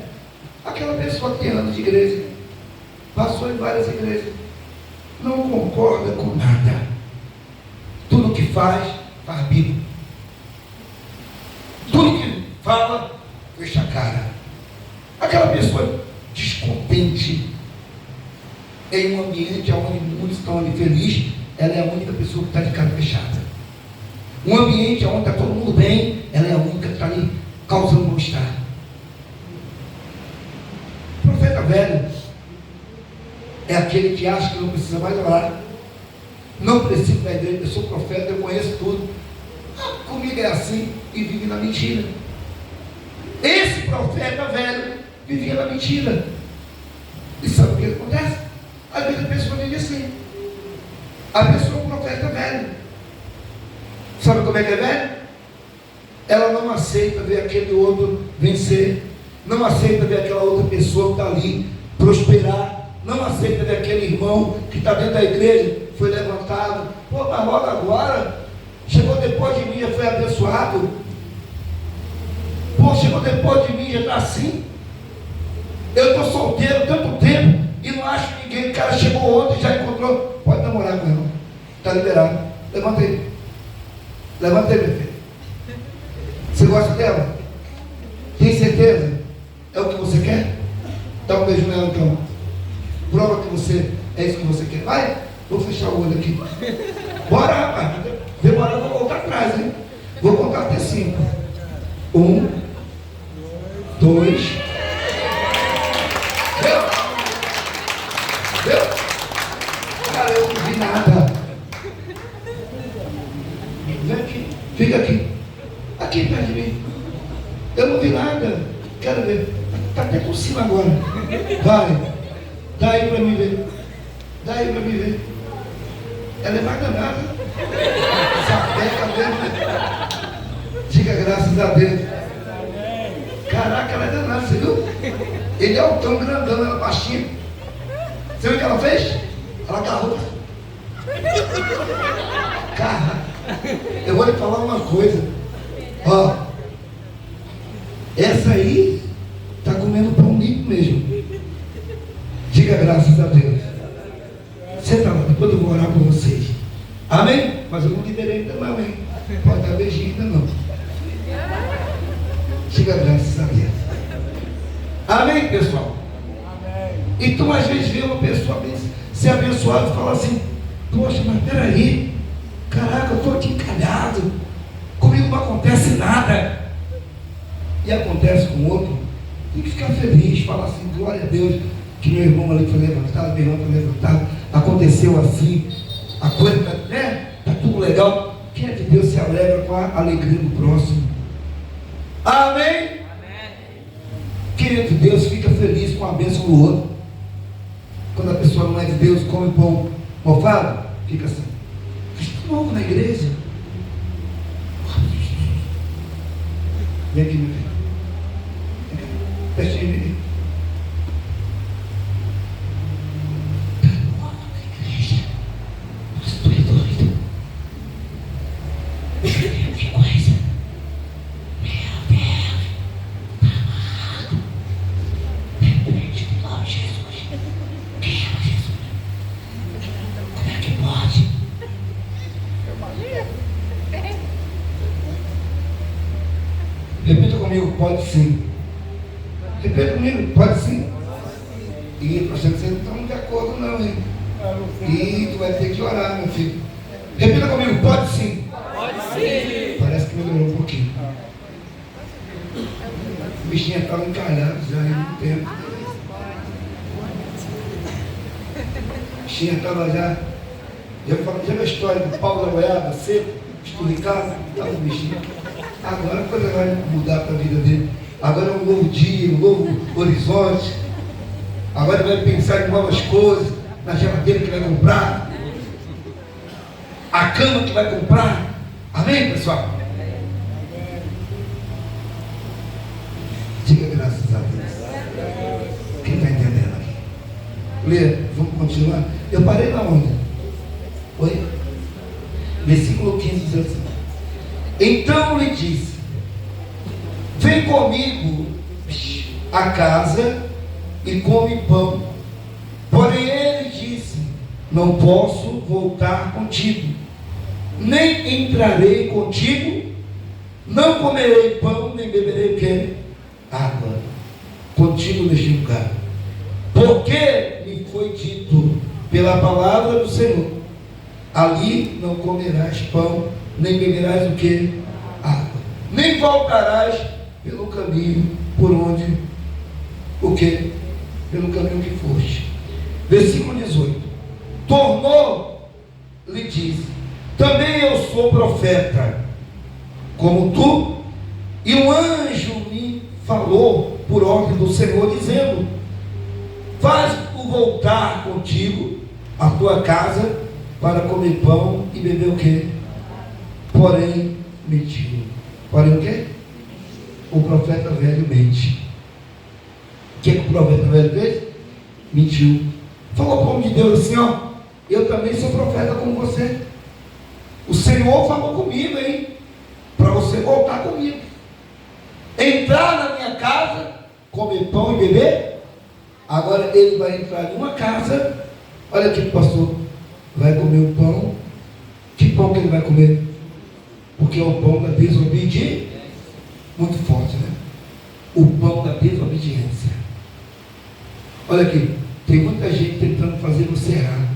Aquela pessoa que tem anos de igreja, passou em várias igrejas, não concorda com nada. Tudo que faz Bíblia. Tudo que fala, fecha a cara. Aquela pessoa descontente em um ambiente onde muitos estão ali felizes, ela é a única pessoa que está de cara fechada. Um ambiente onde está todo mundo bem, ela é a única que está ali causando mal-estar. O profeta velho é aquele que acha que não precisa mais orar, não precisa da igreja, eu sou profeta, eu conheço tudo. Comigo é assim, e vive na mentira. Esse profeta velho vivia na mentira. E sabe o que acontece? Às vezes a pessoa vive assim. A pessoa é um profeta velho. Sabe como é que é velho? Ela não aceita ver aquele outro vencer, não aceita ver aquela outra pessoa que está ali prosperar, não aceita ver aquele irmão que está dentro da igreja, foi levantado. Pô, mas logo agora, chegou depois de mim, já foi abençoado. Pô, chegou depois de mim, já está assim. Eu estou solteiro tanto tempo e não acho ninguém. O cara chegou ontem e já encontrou. Pode namorar com ela, está liberado. Levanta aí. Levanta aí, meu filho. Você gosta dela? Tem certeza? É o que você quer? Dá um beijo nela então. Prova que você é isso que você quer. Vai, vou fechar o olho aqui. Bora, rapaz. Demorar, eu vou voltar atrás, hein? Vou contar até 5. 1, 2. Deu? Cara, eu não vi nada. Vem aqui. Fica aqui. Aqui perto de mim. Eu não vi nada. Quero ver. Está até por cima agora. Vai. Dá aí para mim ver. Dá aí para mim ver. Ela é mais danada. Sapeca mesmo. Diga graças a Deus. Caraca, ela é danada, você viu? Ele é altão, grandão, ela é baixinha. Você viu o que ela fez? Ela agarrou. Caraca. Eu vou lhe falar uma coisa. Ó. Essa aí está comendo pão limpo mesmo. Diga graças a Deus. Senta lá, depois eu vou orar por vocês. Amém? Mas eu não liberei ainda não, hein? Pode dar beijinho ainda não. Diga graças a Deus. Amém, pessoal? Amém. Então às vezes vê uma pessoa ser abençoada e fala assim, poxa, mas peraí, caraca, eu estou aqui encalhado, comigo não acontece nada. E acontece com o outro, tem que ficar feliz, falar assim, glória a Deus, que meu irmão ali foi levantado, meu irmão foi levantado, aconteceu assim, a coisa está tudo legal. Quem é de Deus se alegra com a alegria do próximo. Amém? Amém. Quem é de Deus fica feliz com a bênção do outro. Quando a pessoa não é de Deus, come pão mofado, fica assim, estou novo na igreja. Vem aqui, meu filho. Pertinho de mim. Que coisa. Meu Deus. Amado. Depende do nome de Jesus. Quem é Jesus? Como é que pode? Repita comigo, pode sim. Repita comigo, pode sim. E nós estamos não estamos de acordo não, hein? E tu vai ter que orar, meu filho. Repita comigo, pode sim. Pode sim. Parece que melhorou um pouquinho. O bichinho estava encalhado já há muito tempo. O bichinho estava já viu a história do pau da goiaba, seco, esturricado, estava o bichinho. Agora a coisa vai mudar para a vida dele. Agora é um novo dia, um novo horizonte. Agora ele vai pensar em novas coisas, na geladeira que vai comprar, a cama que vai comprar. Amém, pessoal? Diga graças a Deus. Quem está entendendo aqui? Lê, vamos continuar. Eu parei na onda. Oi? Versículo 15 diz assim: então lhe disse: vem comigo a casa e come pão. Porém ele disse: não posso voltar contigo, nem entrarei contigo, não comerei pão, nem beberei o quê? Água contigo neste lugar, porque me foi dito pela palavra do Senhor: ali não comerás pão, nem beberás o quê? Água, nem voltarás pelo caminho por onde o quê? Pelo caminho que foste. Versículo 18: tornou, lhe disse: também eu sou profeta, como tu, e um anjo me falou por ordem do Senhor, dizendo: faz-o voltar contigo à tua casa para comer pão e beber o quê? Porém, mentiu. Porém o quê? O profeta velho mente. O que o profeta velho fez? Mentiu. Falou para o homem de Deus assim: ó, eu também sou profeta como você. O Senhor falou comigo, hein? Para você voltar comigo, entrar na minha casa, comer pão e beber. Agora ele vai entrar em uma casa. Olha aqui, pastor, vai comer o pão. Que pão que ele vai comer? Porque é o pão da desobediência. Muito forte, né? O pão da desobediência. Olha aqui, tem muita gente tentando fazer você errar.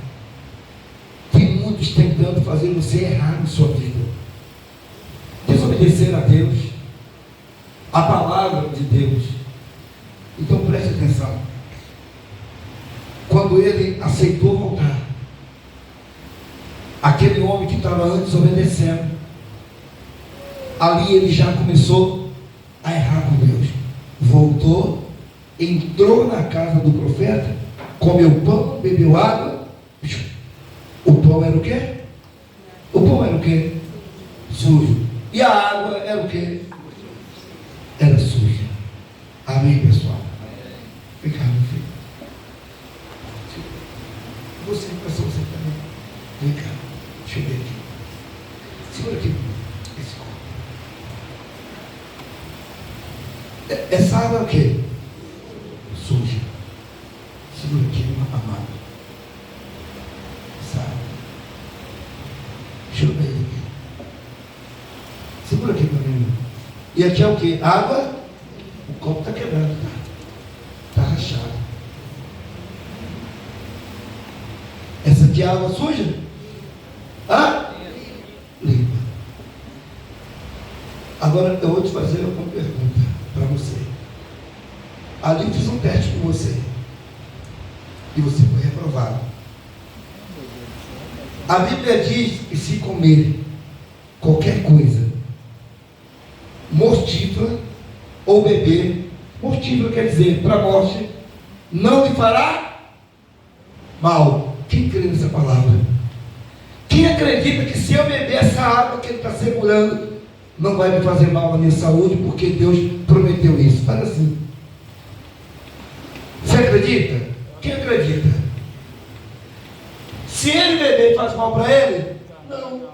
Tem muitos tentando fazer você errar na sua vida. Desobedecer a Deus, a palavra de Deus. Então preste atenção. Quando ele aceitou voltar, aquele homem que estava antes obedecendo, ali ele já começou a errar com Deus. Voltou, entrou na casa do profeta, comeu pão, bebeu água. O pão era o quê? O pão era o quê? Sujo. E a água era o quê? Era suja. Amém, pessoal? Vem cá, meu filho. Você, pessoal, você também. Vem cá. Deixa eu ver aqui. Segura aqui esse copo. Essa água é o quê? Suja. Segura aqui, amado. Essa água. Deixa eu ver aqui. Segura aqui para mim. E aqui é o quê? Água. O copo está quebrado, tá rachado. Essa aqui é água suja? Limpa. Agora eu vou te fazer uma pergunta para você. Ali eu fiz um teste com você e você foi reprovado. A Bíblia diz que se comer qualquer coisa mortífera ou beber, mortífera quer dizer para a morte, não lhe fará mal. Quem crê nessa palavra? Quem acredita que se eu beber essa água que ele está segurando, não vai me fazer mal à minha saúde, porque Deus prometeu isso? Faz assim. Você acredita? Quem acredita? Se ele beber faz mal para ele? Não.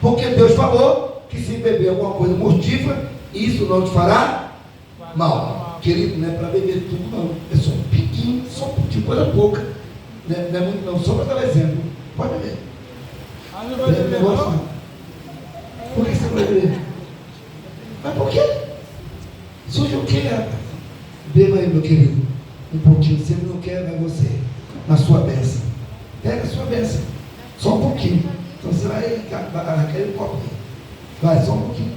Porque Deus falou que se beber alguma coisa mortífera, isso não te fará mal. Querido, não é para beber tudo não. É só um piquinho, só um pouquinho, coisa pouca. Não é muito não, só para dar um exemplo. Pode beber. Não vai beber não? Por que você vai beber? Mas por quê? Suja o quê, rapaz? Beba aí, meu querido. Um pouquinho. motivo. Se ele não quer, vai você. Na sua bênção. Pega a sua bênção. Só um pouquinho. Então você vai querer um copo. Vai, só um pouquinho.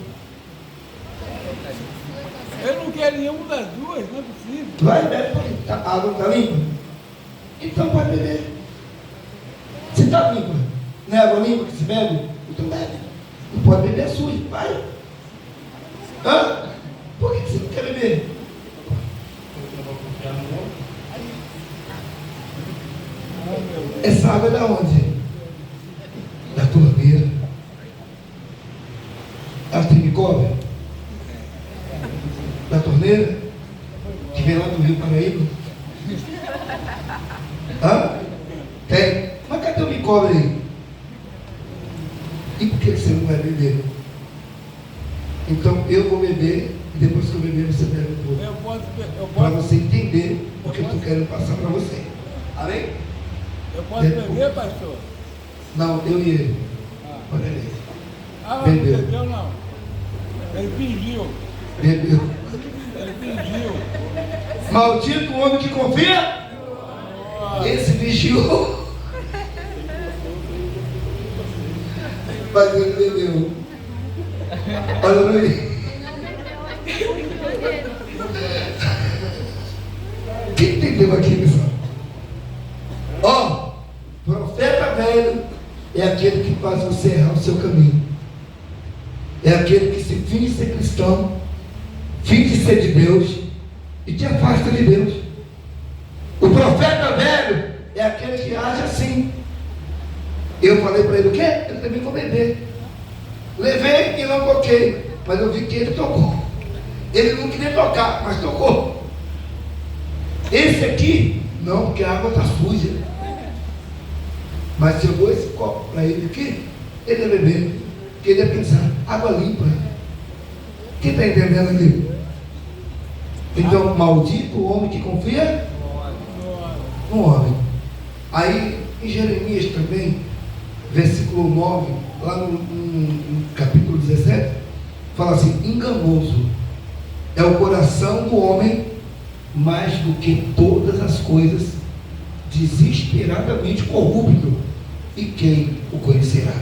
Eu não quero nenhuma das duas, não é possível. Vai, bebe. A água está limpa? Então pode beber. Se está limpa, não é água limpa que se bebe? Então bebe. Não pode beber, é sujo. Vai. Hã? Por que você não quer beber? Essa água é da onde? Da torneira. Ela tem que cobre? Da torneira? Que vem lá do Rio Paraíba? Hã? Tem? Mas cadê o me cobre aí? E por que você não vai beber? Então eu vou beber e depois que eu beber você bebe um pouco. Para você entender o que eu estou querendo passar para você. Amém? Eu posso beber, pastor? Não, eu e ele. Olha ele. Bebeu não. Ele fingiu. Bebeu. Ele fingiu. Maldito o homem que confia. Esse vigiou. Mas ele bebeu. Olha para mim. Quem entendeu aqui, pessoal? Ó, profeta velho é aquele que faz você errar o seu caminho. É aquele que se finge ser cristão, finge ser de Deus e te afasta de Deus. O profeta velho é aquele que age assim. Eu falei para ele o quê? Ele também vou beber. Levei e não toquei, mas eu vi que ele tocou. Ele não queria tocar, mas tocou. Esse aqui, não, porque a água está suja. Mas se eu dou esse copo para ele aqui, ele ia beber. Porque ele ia pensar, água limpa. Quem está entendendo aqui? Então, maldito o homem que confia no homem. Aí, em Jeremias também, versículo 9, lá no capítulo 17, fala assim: enganoso é o coração do homem mais do que todas as coisas, desesperadamente corrupto, e quem o conhecerá?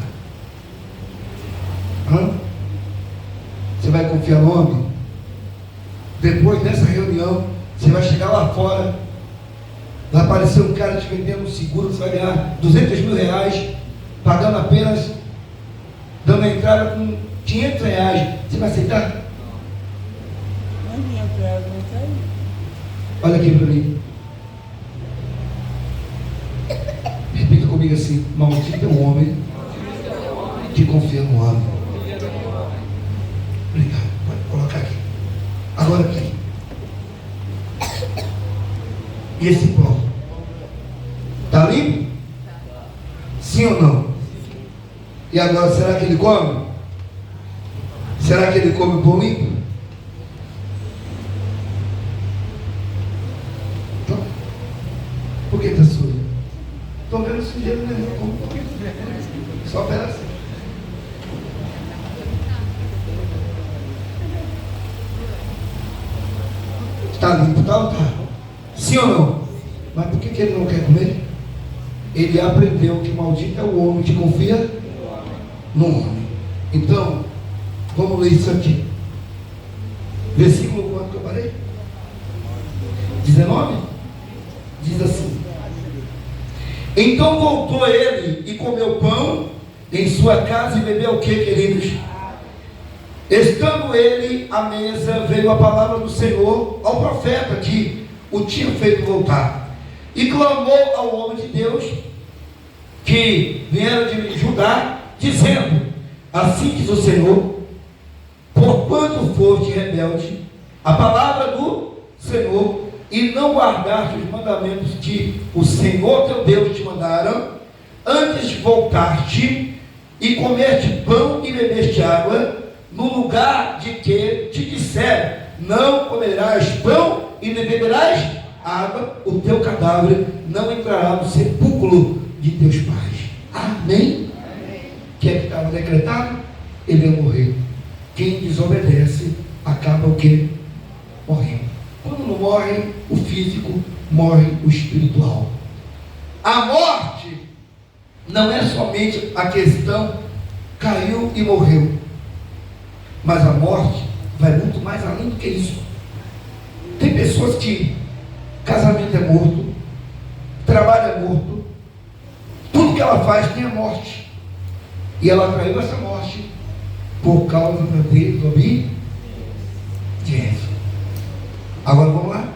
Você vai confiar no homem? Depois dessa reunião, você vai chegar lá fora, vai aparecer um cara te vendendo um seguro, você vai ganhar 200 mil reais, pagando apenas, dando a entrada com 500 reais. Você vai aceitar? Olha aqui para mim. Repita comigo assim: maldito é o homem que confia no homem. Obrigado. Pode colocar aqui. Agora aqui. E esse pão? Está limpo? Sim ou não? E agora, será que ele come? Será que ele come o pão limpo? Então, por que está sujo? Estou vendo sujeira, né? Só um pedacinho. Está limpo, tá ou tá? Sim ou não? Mas por que ele não quer comer? Ele aprendeu que maldito é o homem que confia no homem. Então, vamos ler isso aqui. Versículo quanto que eu parei? 19? Diz assim: então voltou ele e comeu pão em sua casa e bebeu o que, queridos? Estando ele à mesa, veio a palavra do Senhor ao profeta que o tinha feito voltar, e clamou ao homem de Deus que viera de Judá, dizendo: assim diz o Senhor, porquanto foste rebelde à palavra do Senhor, e não guardaste os mandamentos que o Senhor teu Deus te mandaram, antes voltaste e comeste pão e bebeste água, no lugar de que te disseram: não comerás pão e nem beberás água, o teu cadáver não entrará no sepulcro de teus pais. Amém? O que é que estava decretado? Ele ia morrer. Quem desobedece acaba o quê? Morrendo. Quando não morre o físico, morre o espiritual. A morte não é somente a questão caiu e morreu, mas a morte vai muito mais além do que isso. Tem pessoas que casamento é morto, trabalho é morto, tudo que ela faz tem a morte, e ela traiu essa morte por causa da desobediência. Agora vamos lá.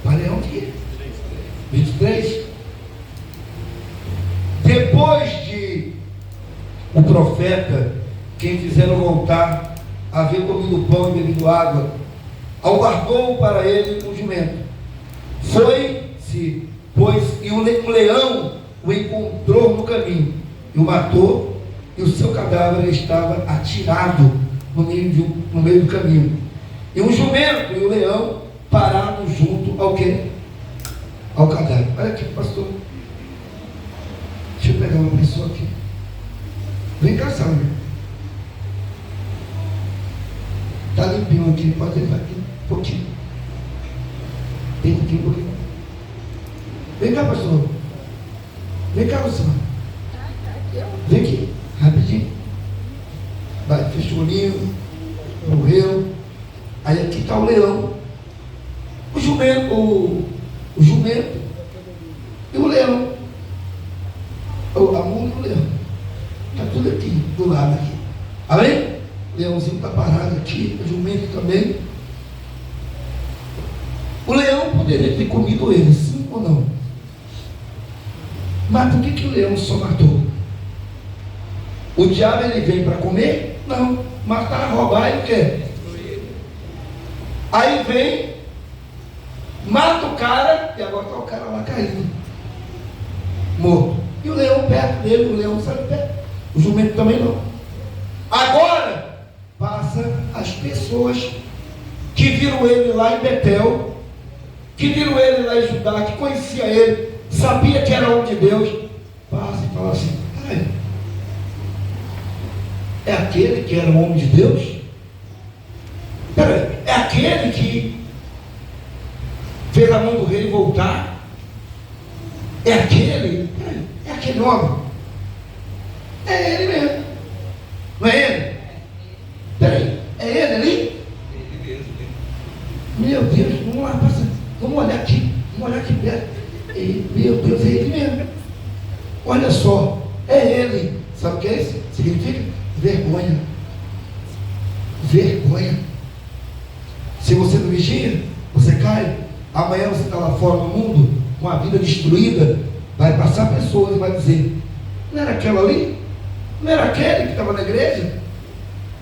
Paleão aqui 23. Depois de o profeta, quem fizeram voltar, haver comido pão e bebido água, aguardou para ele um jumento. Foi-se, pois, e um leão o encontrou no caminho, e o matou, e o seu cadáver estava atirado no meio do caminho. E um jumento e o leão pararam junto ao quê? Ao cadáver. Olha aqui, pastor. Deixa eu pegar uma pessoa aqui. Vem cá, Sandra. Está limpinho aqui, pode entrar aqui um pouquinho. Tem aqui um pouquinho. Vem cá, pastor. Vem cá, Luciano. Vem aqui, rapidinho. Vai, fecha o olhinho. Morreu. Aí aqui está o leão. O jumento e o leão. A mula e o leão. Está tudo aqui, do lado aqui. Amém? O leãozinho está parado aqui, o jumento também. O leão poderia ter comido ele, sim ou não? Mas por que o leão só matou? O diabo ele vem para comer? Não. Matar, roubar, ele quer. Aí vem, mata o cara, e agora está o cara lá caído, morto. E o leão perto dele, o leão sai perto. O jumento também não. Agora, passa as pessoas que viram ele lá em Betel, que viram ele lá em Judá, que conhecia ele, sabia que era homem de Deus, passa e fala assim: ai, é aquele que era um homem de Deus? Peraí, é aquele que fez a mão do rei voltar? É aquele? É aquele homem? É ele mesmo. Não é ele? Peraí, é ele ali? Ele mesmo. Meu Deus, vamos lá, passa. Vamos olhar aqui perto. Meu Deus, é ele mesmo. Olha só, é ele. Sabe o que é isso? Significa vergonha. Vergonha. Se você não vigia, você cai. Amanhã você está lá fora no mundo, com a vida destruída. Vai passar pessoas e vai dizer: não era aquela ali? Não era aquele que estava na igreja?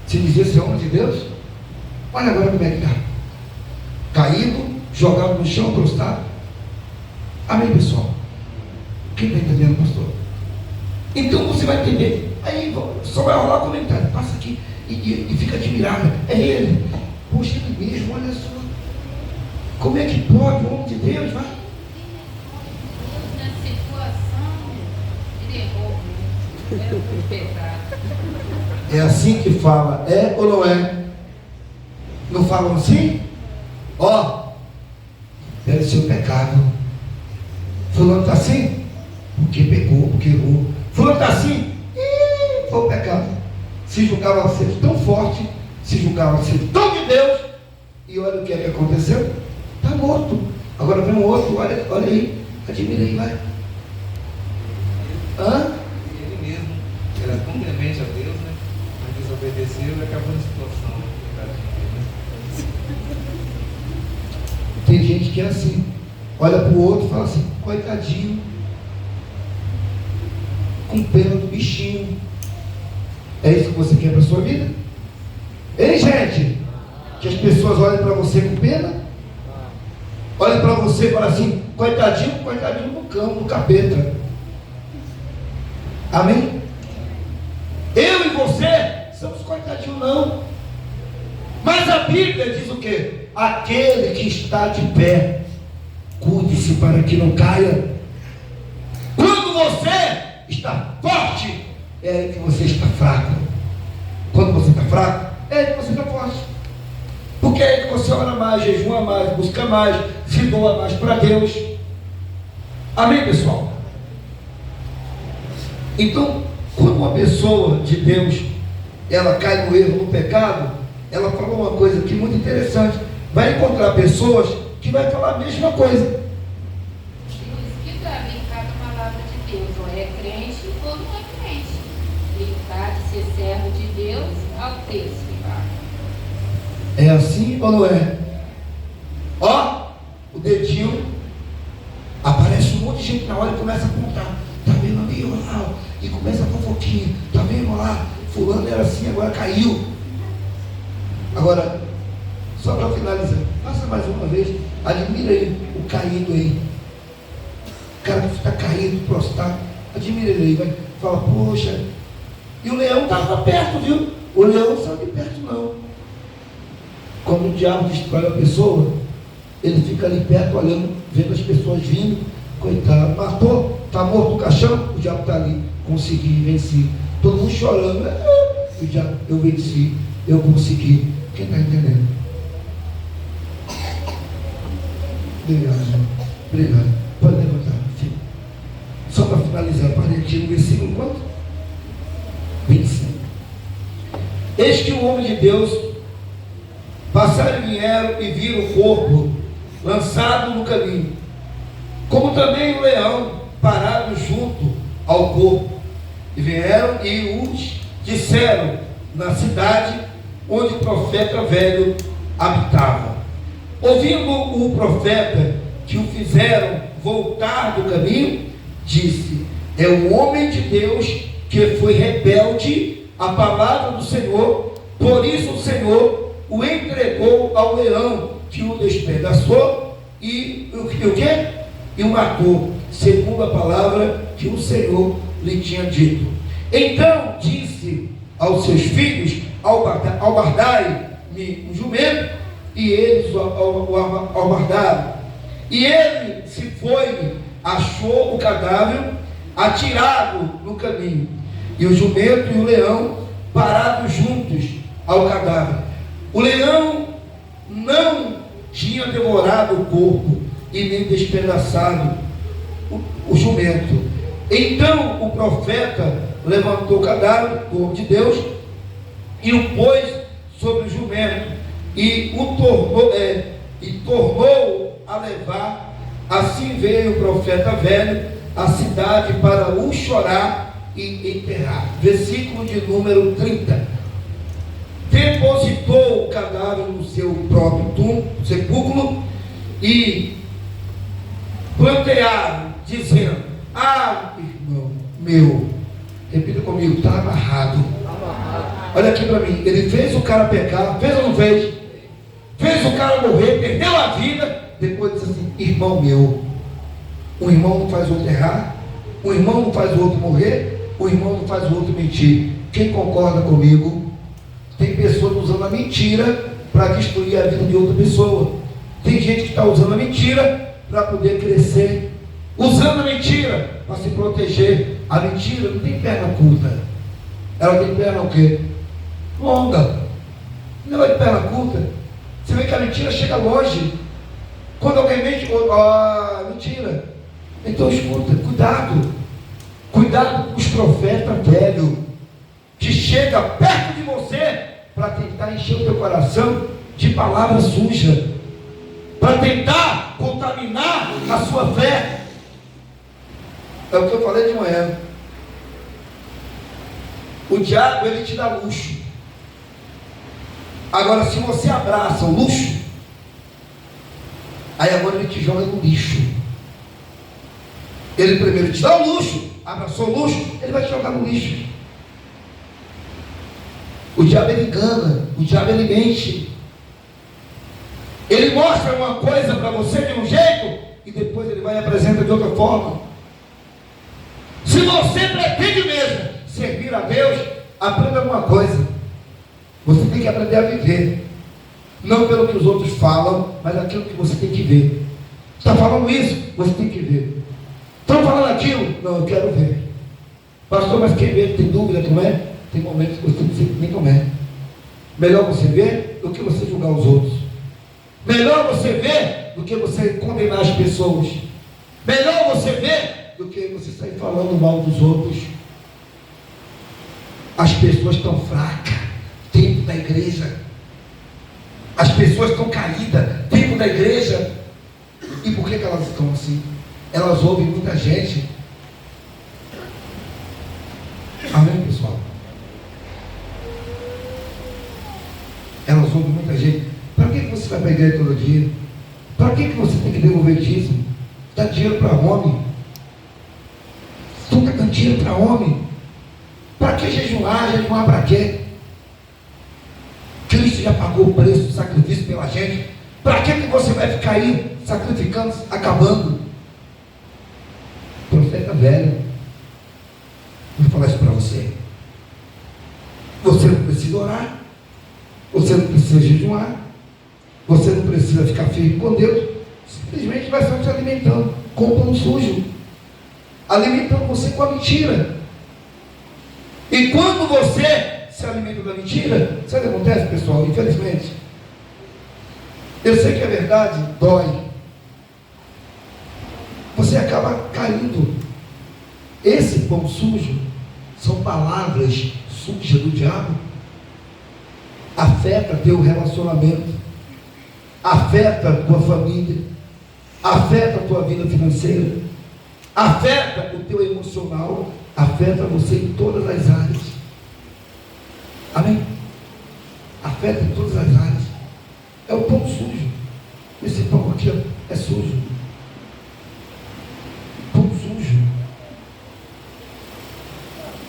Se dizia ser homem de Deus? Olha agora como é que está. Caído, jogado no chão, prostrado. Amém, pessoal? Quem está entendendo, pastor? Então você vai entender. Aí só vai rolar comentário. Passa aqui e fica admirado. É ele. Poxa, ele mesmo, olha só. Como é que pode o homem de Deus? Vai. Na situação, ele errou. Era um pecado. É assim que fala, é ou não é? Não falam assim? Ó, deve ser o pecado. Fulano está assim? Porque pecou, porque errou. Fulano está assim? Foi o pecado. Se julgava ser tão forte, se julgava ser tão de Deus, e olha o que é que aconteceu. Está morto. Agora vem um outro, olha aí, admira aí, vai. Hã? Ele mesmo era tão temente a Deus, né? Mas desobedeceu e acabou na situação. Tem gente que é assim, olha para o outro e fala assim: coitadinho, com pena do bichinho. É isso que você quer para a sua vida? Ei, gente, que as pessoas olhem para você com pena, olhem para você e falem assim: coitadinho do cão, do capeta. Amém? Eu e você somos coitadinhos, não. Mas a Bíblia diz o quê? Aquele que está de pé, cuide-se para que não caia. Quando você está forte, é aí que você está fraco. Quando você está fraco, é aí que você está forte. Porque é aí que que você ora mais, jejua mais, busca mais, se doa mais para Deus. Amém, pessoal? Então, quando uma pessoa de Deus, ela cai no erro, no pecado, ela falou uma coisa aqui muito interessante. Vai encontrar pessoas que vai falar a mesma coisa. Isso que para mim cada palavra de Deus, ou é crente ou não é crente. Brincar de ser servo de Deus ao texto. É assim ou não é? Ó, o dedinho, aparece um monte de gente na hora e começa a contar. Tá vendo ali, ó, e começa a fofoquinha. Tá vendo lá, fulano era assim, agora caiu. Agora, só para finalizar, faça mais uma vez, admira aí o caído aí. O cara que está caído, prostrado, admira ele aí, vai, fala, poxa. E o leão estava perto, viu? O leão não saiu de perto não. Quando o diabo destrói a pessoa, ele fica ali perto olhando, vendo as pessoas vindo, coitado, matou, está morto no caixão, o diabo está ali, consegui, venci. Todo mundo chorando, o diabo, eu venci, eu consegui. Quem está entendendo? Obrigado, irmão. Obrigado. Pode levantar, filho. Só para finalizar, parei aqui no versículo quanto? 25. Eis que o homem de Deus passaram e vieram e viram o corpo lançado no caminho, como também o leão parado junto ao corpo. E vieram e os disseram na cidade onde o profeta velho habitava. Ouvindo o profeta que o fizeram voltar do caminho, disse: é o homem de Deus que foi rebelde à palavra do Senhor, por isso o Senhor o entregou ao leão, que o despedaçou e o quê? E o matou, segundo a palavra que o Senhor lhe tinha dito. Então disse aos seus filhos: albardai-me um jumento, e eles o albardaram. E ele se foi, achou o cadáver atirado no caminho, e o jumento e o leão parados juntos ao cadáver. O leão não tinha devorado o corpo e nem despedaçado o jumento. Então o profeta levantou o cadáver do homem de Deus e o pôs sobre o jumento e o tornou a levar. Assim veio o profeta velho à cidade para o chorar e enterrar. Versículo de número 30. Depositou o cadáver no seu próprio sepulcro e plantearam, dizendo: ah, irmão meu, repita comigo, está amarrado. Olha aqui para mim, ele fez o cara pecar, fez ou não fez? Fez o cara morrer, perdeu a vida, depois disse assim: irmão meu. Um irmão não faz o outro errar, um irmão não faz o outro morrer, um irmão não faz o outro mentir. Quem concorda comigo? Tem pessoas usando a mentira para destruir a vida de outra pessoa. Tem gente que está usando a mentira para poder crescer, usando a mentira para se proteger. A mentira não tem perna curta, ela tem perna o quê? Longa. Não é de perna curta. Você vê que a mentira chega longe. Quando alguém mente, mentira. Então escuta, cuidado com os profetas velhos que chega perto de você para tentar encher o teu coração de palavra suja, para tentar contaminar a sua fé. É o que eu falei de manhã. O diabo, ele te dá luxo. Agora, se você abraça o luxo, aí agora ele te joga no lixo. Ele primeiro te dá o luxo, abraçou o luxo, ele vai te jogar no lixo. O diabo, ele engana, o diabo, ele mente. Ele mostra uma coisa para você de um jeito e depois ele vai e apresenta de outra forma. Se você pretende mesmo servir a Deus, aprenda uma coisa: você tem que aprender a viver, não pelo que os outros falam, mas aquilo que você tem que ver. Está falando isso? Você tem que ver. Estão falando aquilo? Não, eu quero ver. Pastor, mas quem vê tem dúvida, não é? Tem momentos que você nem como é. Melhor você ver do que você julgar os outros. Melhor você ver do que você condenar as pessoas. Melhor você ver do que você sair falando mal dos outros. As pessoas estão fracas dentro da igreja. As pessoas estão caídas dentro da igreja. E por que elas estão assim? Elas ouvem muita gente. Amém, pessoal? Elas ouvem muita gente. Para que você vai para a igreja todo dia? Para que você tem que devolver dízimo? Dá dinheiro para homem. Tu está dando dinheiro para homem. Para que jejuar? Jejuar para quê? Cristo já pagou o preço do sacrifício pela gente. Para que você vai ficar aí sacrificando, acabando? Profeta velho, vou falar isso para você. Você não precisa orar. Você não precisa jejuar. Você não precisa ficar firme com Deus. Simplesmente vai só se alimentando com o pão sujo, alimentando você com a mentira. E quando você se alimenta da mentira, sabe o que acontece, pessoal? Infelizmente, eu sei que a verdade dói. Você acaba caindo. Esse pão sujo são palavras sujas do diabo. Afeta teu relacionamento, afeta a tua família, afeta a tua vida financeira, afeta o teu emocional, afeta você em todas as áreas. Amém? Afeta em todas as áreas. É o pão sujo. Esse pão aqui é sujo. Pão sujo.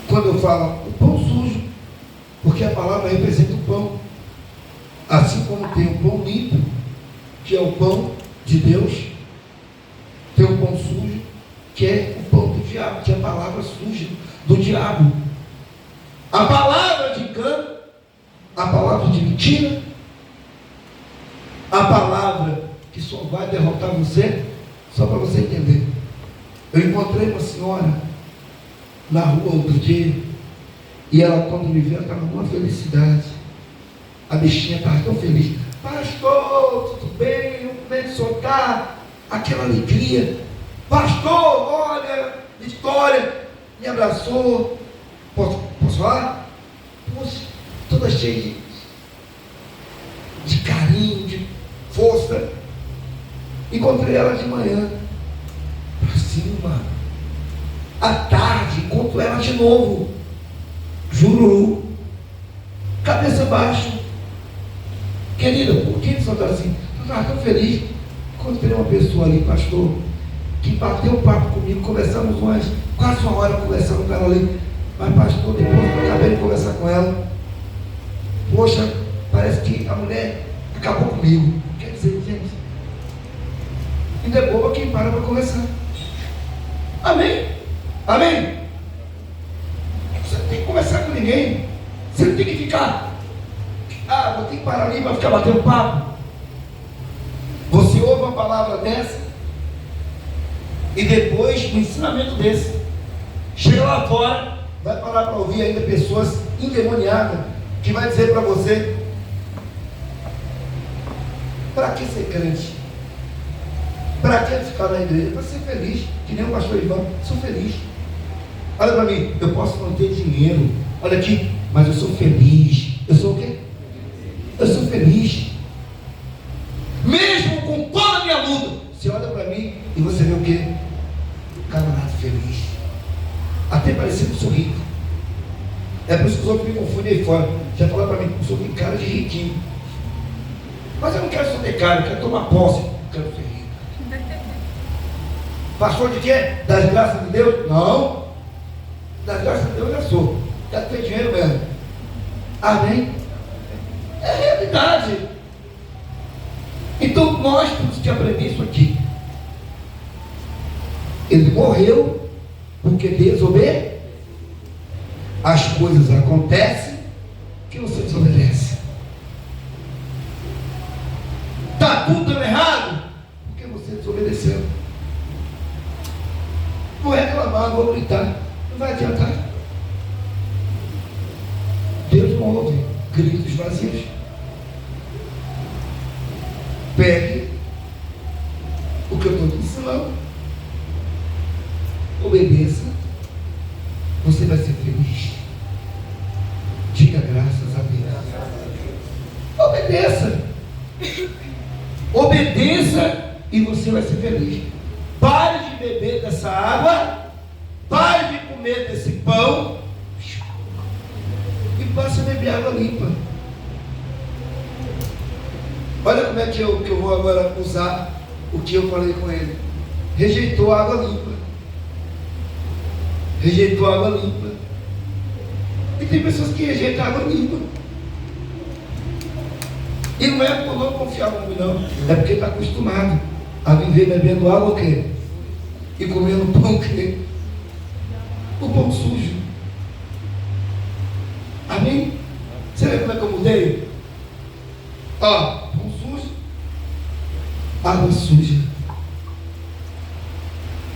Quando eu falo o pão sujo, porque a palavra representa o pão. Assim como tem o pão limpo, que é o pão de Deus, tem o pão sujo, que é o pão do diabo, que é a palavra suja do diabo. A palavra de engano, a palavra de mentira, a palavra que só vai derrotar você, só para você entender. Eu encontrei uma senhora na rua outro dia, e ela, quando me viu, estava numa felicidade. A bichinha estava tão feliz. Pastor, tudo bem? Eu pude soltar aquela alegria. Pastor, olha, Vitória me abraçou. Posso falar? Poxa, toda cheia de carinho, de força. Encontrei ela de manhã, para cima. À tarde, encontro ela de novo. Jururu, cabeça baixa. Querida, por que você está assim? Eu estava tão feliz. Encontrei uma pessoa ali, pastor, que bateu um papo comigo, conversamos quase uma hora conversando com ela ali. Mas, pastor, depois que eu acabei de conversar com ela, poxa, parece que a mulher acabou comigo. Quer dizer, gente, ainda é boba quem para conversar. Amém? Amém? Você não tem que conversar com ninguém. Você não tem que ficar, vou ter que parar ali para ficar batendo papo. Você ouve uma palavra dessa, e depois, um ensinamento desse, chega lá fora, vai parar para ouvir ainda pessoas endemoniadas, que vai dizer para você: para que ser crente? Para que ficar na igreja? Para ser feliz, que nem o pastor Ivan. Sou feliz. Olha para mim, eu posso não ter dinheiro, olha aqui, mas eu sou feliz. Eu sou o quê? Eu sou feliz. Mesmo com toda a minha luta. Você olha para mim e você vê o quê? Camarada feliz. Até parecendo que sou rico. É por isso que os outros me confundem aí fora. Já falaram para mim, eu sou com cara de riquinho. Mas eu não quero só ter cara, eu quero tomar posse. Eu quero ser rico. Pastor de quê? Das graças de Deus? Não. Das graças de Deus eu sou. Quero ter dinheiro mesmo. Amém? É a realidade. Então nós temos que aprender isso aqui. Ele morreu porque desobedeceu. As coisas acontecem que você desobedece. Está tudo dando errado porque você desobedeceu. Vou reclamar, vou gritar, não vai adiantar. Deus não ouve gritos vazios. você vai ser feliz. Pare de beber dessa água, pare de comer desse pão e passe a beber água limpa. Olha como é que eu vou agora usar o que eu falei com ele. Rejeitou a água limpa. Rejeitou a água limpa. E tem pessoas que rejeitam a água limpa. E não é por não confiar no homem, não. É porque está acostumado a viver bebendo água o quê? E comendo pão o quê? O pão sujo. Amém? Você vê como é que eu mudei? Ó, pão sujo, água suja.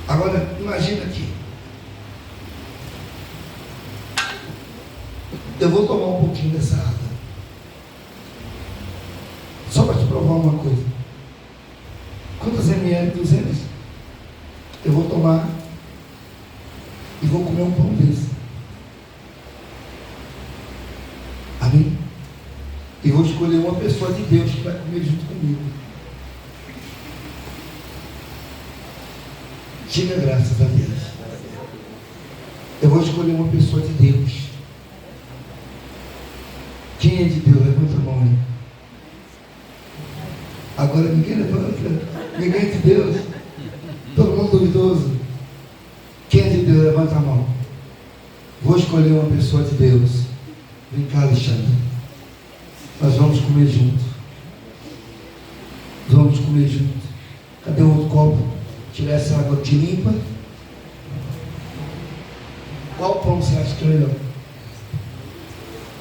Agora, imagina aqui. Eu vou tomar um pouquinho dessa água. Só para te provar uma coisa. Quantos ml? 200? Eu vou tomar e vou comer um pão desse. Amém? E vou escolher uma pessoa de Deus que vai comer junto comigo. Diga graças a Deus. Eu vou escolher uma pessoa de Deus. Quem é de Deus? Levanta a mão aí. Agora ninguém levanta. Ninguém é de Deus. Todo mundo duvidoso. Quem é de Deus? Levanta a mão. Vou escolher uma pessoa de Deus. Vem cá, Alexandre. Nós vamos comer junto. Vamos comer junto. Cadê o outro copo? Tirar essa água aqui limpa. Qual pão você acha que é melhor?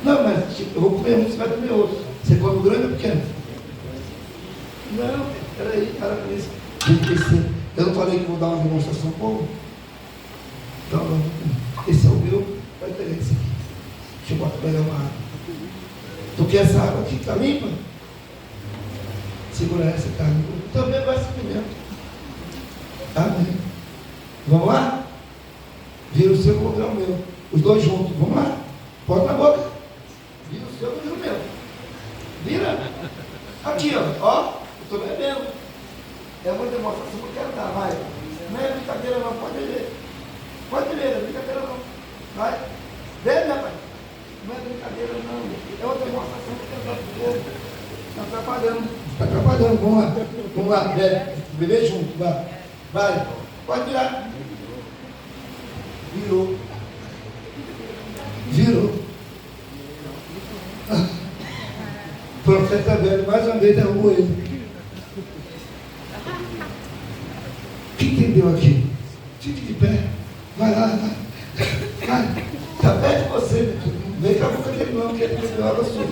Não, mas eu vou comer um, você vai comer outro. Você come o grande ou o pequeno? Não, peraí, para com isso. Eu não falei que vou dar uma demonstração ao povo? Então, esse é o meu, vai pegar esse aqui. Deixa eu pegar uma água. Tu quer essa água aqui que está limpa? Segura essa que está limpa. Também vai se comer. Amém. Vamos lá? Vira o seu, vou virar o meu. Os dois juntos. Vamos lá. Bota na boca. Vira o seu, vira o meu. Vira. Aqui, ó. Eu estou bebendo. É uma demonstração que eu quero dar. Vai. Não é brincadeira não. Pode beber. Pode beber. Não é brincadeira não. Vai. Bebe, rapaz. Não é brincadeira não. É uma demonstração que eu quero dar para o povo. Está atrapalhando. Está atrapalhando. Vamos lá. Vamos lá. Bebe. Beber junto. Vai. Vai. Pode virar. Virou. Virou. O profeta velho mais uma vez derrubou ele. Quem entendeu aqui? Fique de pé. Vai lá, vai. Vai. Está perto de você. Não vem com a boca dele não, que ele bebeu água suja.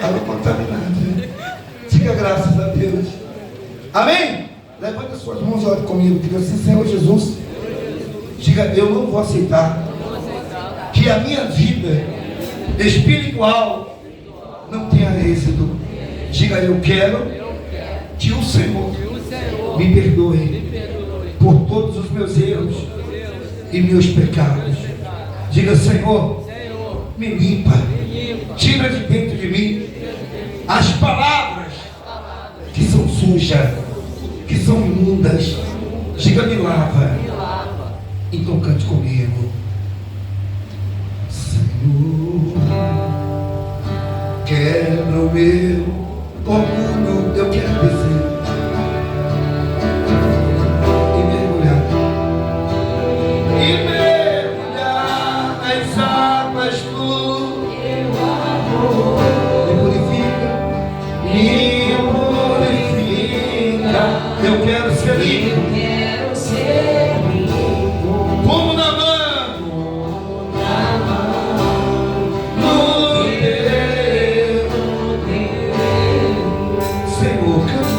Água contaminada. Diga graças a Deus. Amém? Levanta as suas mãos e ore comigo. Diga assim, Senhor Jesus. Diga, eu não vou aceitar que a minha vida espiritual não tenha êxito. Diga, eu quero que o Senhor me perdoe por todos os meus erros e meus pecados. Diga, Senhor, me limpa, tira de dentro de mim as palavras que são sujas, que são imundas. Diga, me lava. Então cante comigo. Senhor, quebra o meu orgulho, eu quero descer e mergulhar nas águas do teu amor. Me purifica, eu quero ser livre. Como na mão no teu Senhor, cante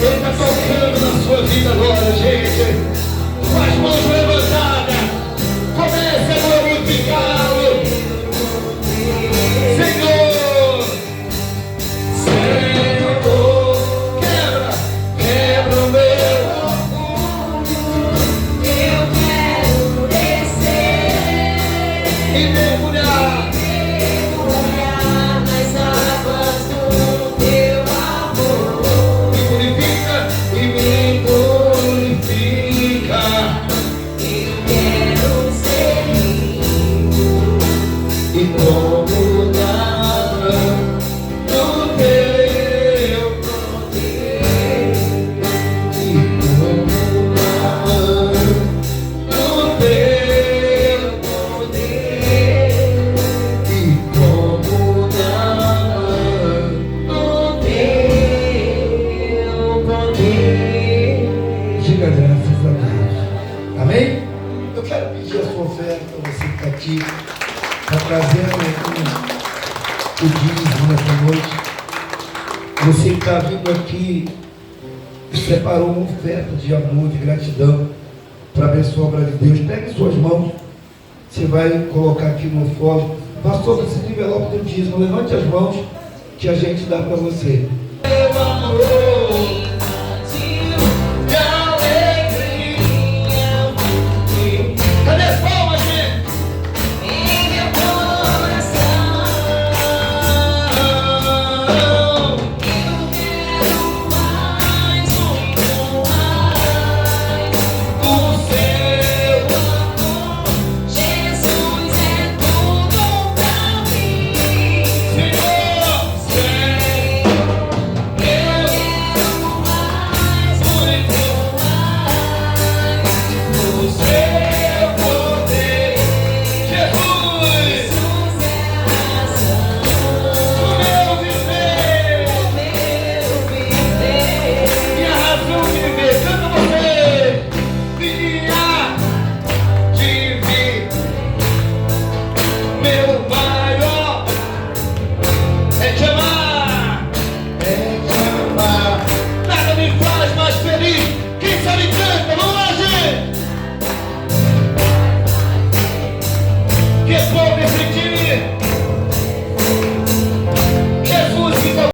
Ele está tocando na sua vida agora, gente. Com as mãos levantadas, comece a glorificá-lo. Senhor, Senhor, quebra o meu orgulho. Eu quero descer e mergulhar nas águas do teu amor. Me purifica e me purifica. Eu quero ser limpo e como d'água no teu poder. E como d'água no teu poder. E como d'água no teu poder. Diga graças a Deus. Amém? Eu quero pedir a sua oferta, você que está aqui, está trazendo o dízimo nessa noite. Você que está vindo aqui e separou uma oferta de amor, de gratidão, para abençoar a obra de Deus. Pegue em suas mãos, você vai colocar aqui no fósforo. Pastor, esse envelope do dízimo, levante as mãos que a gente dá para você. Meu amor, cadê as palmas, gente? Em meu coração, eu quero mais, muito mais. O seu amor, Jesus, é tudo pra mim. Senhor, Senhor, eu quero mais, muito mais. O seu poder, Jesus, o meu viver, minha razão de viver. Canta você, minha de vir. Meu maior é te amar, Nada me faz mais feliz. Quem sabe canta, vamos lá, gente. Que povo sentir Jesus que tocou.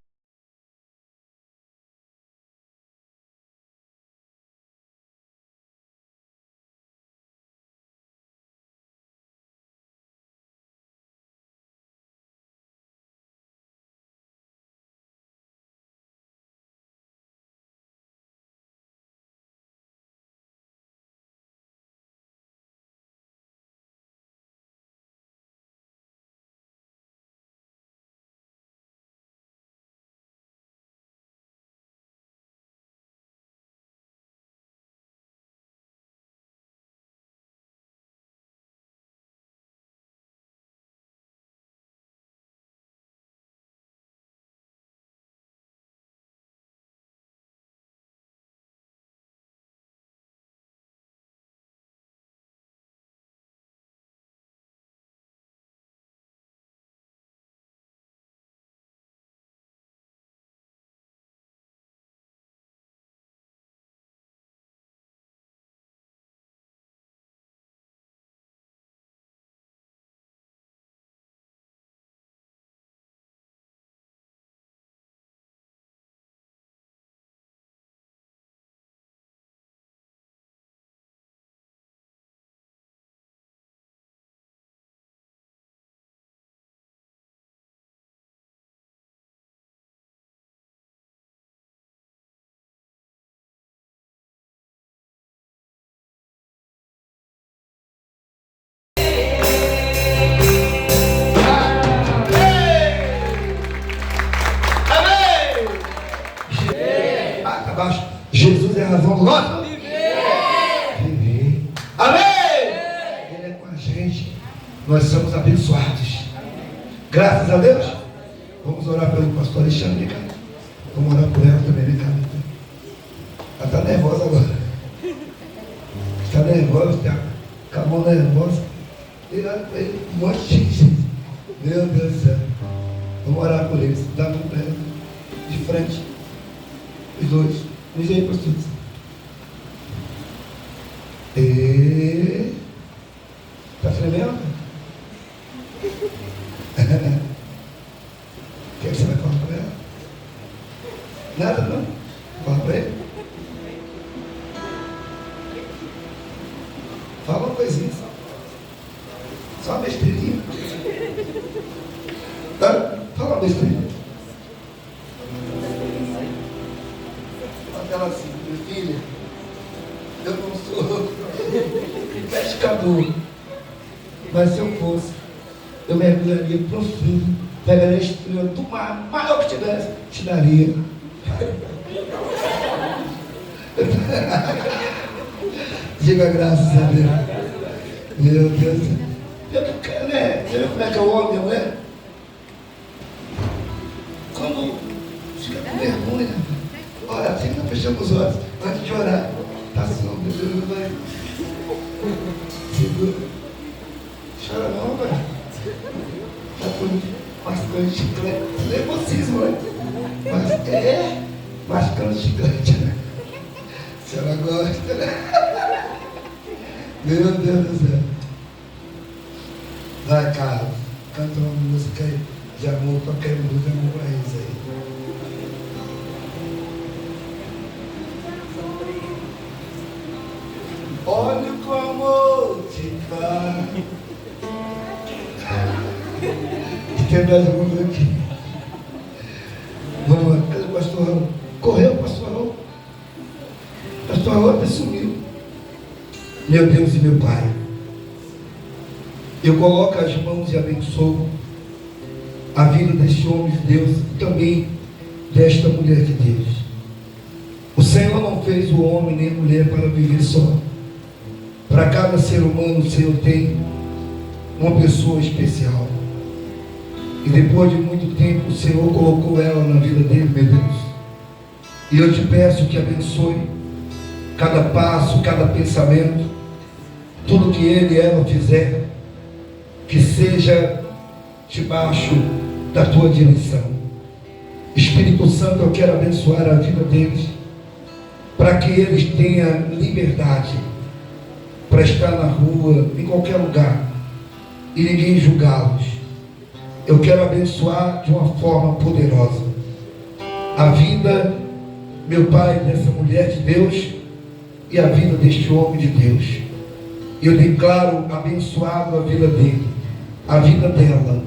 Jesus é a razão do nosso viver. Amém! Ele é com a gente. Nós somos abençoados. Graças a Deus. Vamos orar pelo pastor Alexandre, cara. Vamos orar por ela também, né, cara? Ela está nervosa agora. Está nervosa, está com a mão nervosa. E olha para ele, um monte de gente. Meu Deus do céu. Vamos orar por eles. Dá a mão para ela. De frente. Os dois. Diz aí, pastor. Está tremendo? O que você vai falar para ela? Nada não? Fala para ele. Fala uma coisinha só uma besteirinha. Tá? Fala uma besteirinha. Aquela assim, minha filha, eu não sou pescador, mas se eu fosse, eu mergulharia profundo, pegaria a estrela do mar, maior que tivesse, te daria. Diga graças a Deus. Meu Deus. Eu não quero, né? Você vê como é que é o homem, não é? Quando fica com vergonha, olha, assim que nós fechamos os olhos, antes de orar, tá assim, meu Deus, vai. Segura. Chora não, velho. Tá com mascando chiclete. Nervosismo, né? Mas mascando chiclete, né? Se ela gosta, né? Meu Deus do céu. Vai, Carlos, canta uma música aí de amor, qualquer música, amor pra eles aí. Olha como te faz. Tem mais alguma aqui? Vamos lá, cadê o pastor Raul? Correu o pastor Raul? O pastor Raul até sumiu. Meu Deus e meu Pai, eu coloco as mãos e abençoo a vida deste homem de Deus e também desta mulher de Deus. O Senhor não fez o homem nem a mulher para viver só. Para cada ser humano o Senhor tem uma pessoa especial. E depois de muito tempo o Senhor colocou ela na vida dele, meu Deus. E eu te peço que abençoe cada passo, cada pensamento, tudo que ele e ela fizer, que seja debaixo da tua direção. Espírito Santo, eu quero abençoar a vida deles, para que eles tenham liberdade para estar na rua, em qualquer lugar, e ninguém julgá-los. Eu quero abençoar de uma forma poderosa a vida, meu Pai, dessa mulher de Deus e a vida deste homem de Deus. Eu declaro abençoado a vida dele, a vida dela,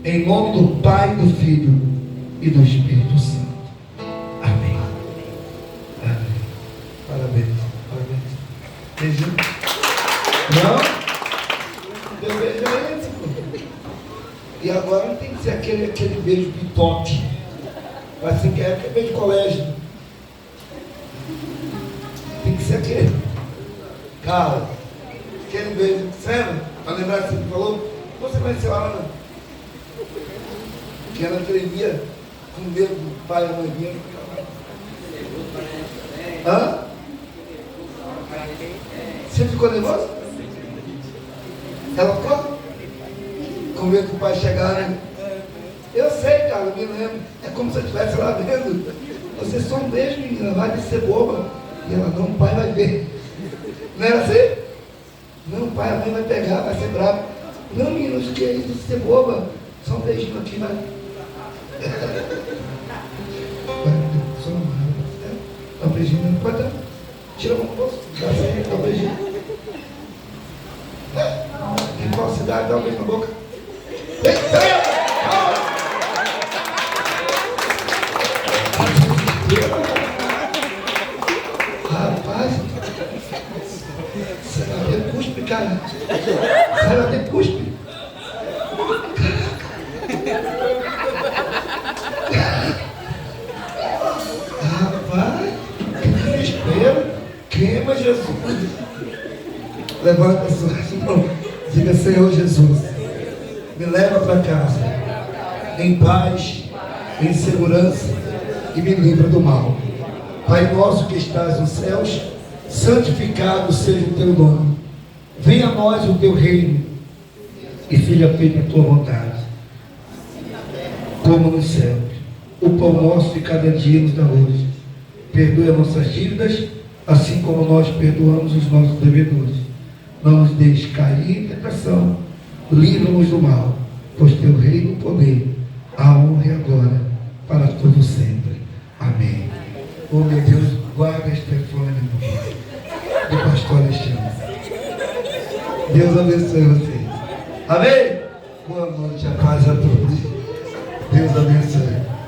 em nome do Pai, do Filho e do Espírito Santo. Amém. Amém. Parabéns. Parabéns. Beijinho. Não? Deu beijo a esse, pô. E agora não tem que ser aquele beijo pitote. Vai ser que é beijo de colégio. Tem que ser aquele. Cara, aquele beijo. Sério? Para lembrar que você falou? Você conheceu a Ana? Que ela tremia com medo do pai e da mãe vinha. Hã? Você ficou nervosa? Ela ficou? Com medo do pai chegar, né? Eu sei, cara, eu me lembro. É como se eu estivesse lá vendo. Você só um beijo, menina, vai de ser boba. E ela, não, o pai vai ver. Não era assim? Não, o pai e a mãe vai pegar, vai ser bravo. Não, menino, isso que é isso, ser boba. Só um beijinho aqui, vai. Só uma mão. Dá um beijinho, não pode dar. Tira a mão do bolso. Dá um beijinho. Em qual cidade? Dá um beijo na boca. Rapaz, você vai ter cuspe, cara. Você vai ter cuspe. Rapaz, que desespero. Queima, Jesus. Levanta a sua mão. Diga, Senhor Jesus, me leva para casa, em paz, em segurança, e me livra do mal. Pai nosso que estás nos céus, santificado seja o teu nome. Venha a nós o teu reino, e seja feita a tua vontade, como nos céus. O pão nosso de cada dia nos dá hoje. Perdoe as nossas dívidas, assim como nós perdoamos os nossos devedores. Não nos deixe cair em tentação, livra-nos do mal, pois teu reino, o poder, a honra e a glória, para todo sempre. Amém. Oh meu Deus, guarda este telefone, meu Pai, do pastor Alexandre. Deus abençoe vocês. Amém?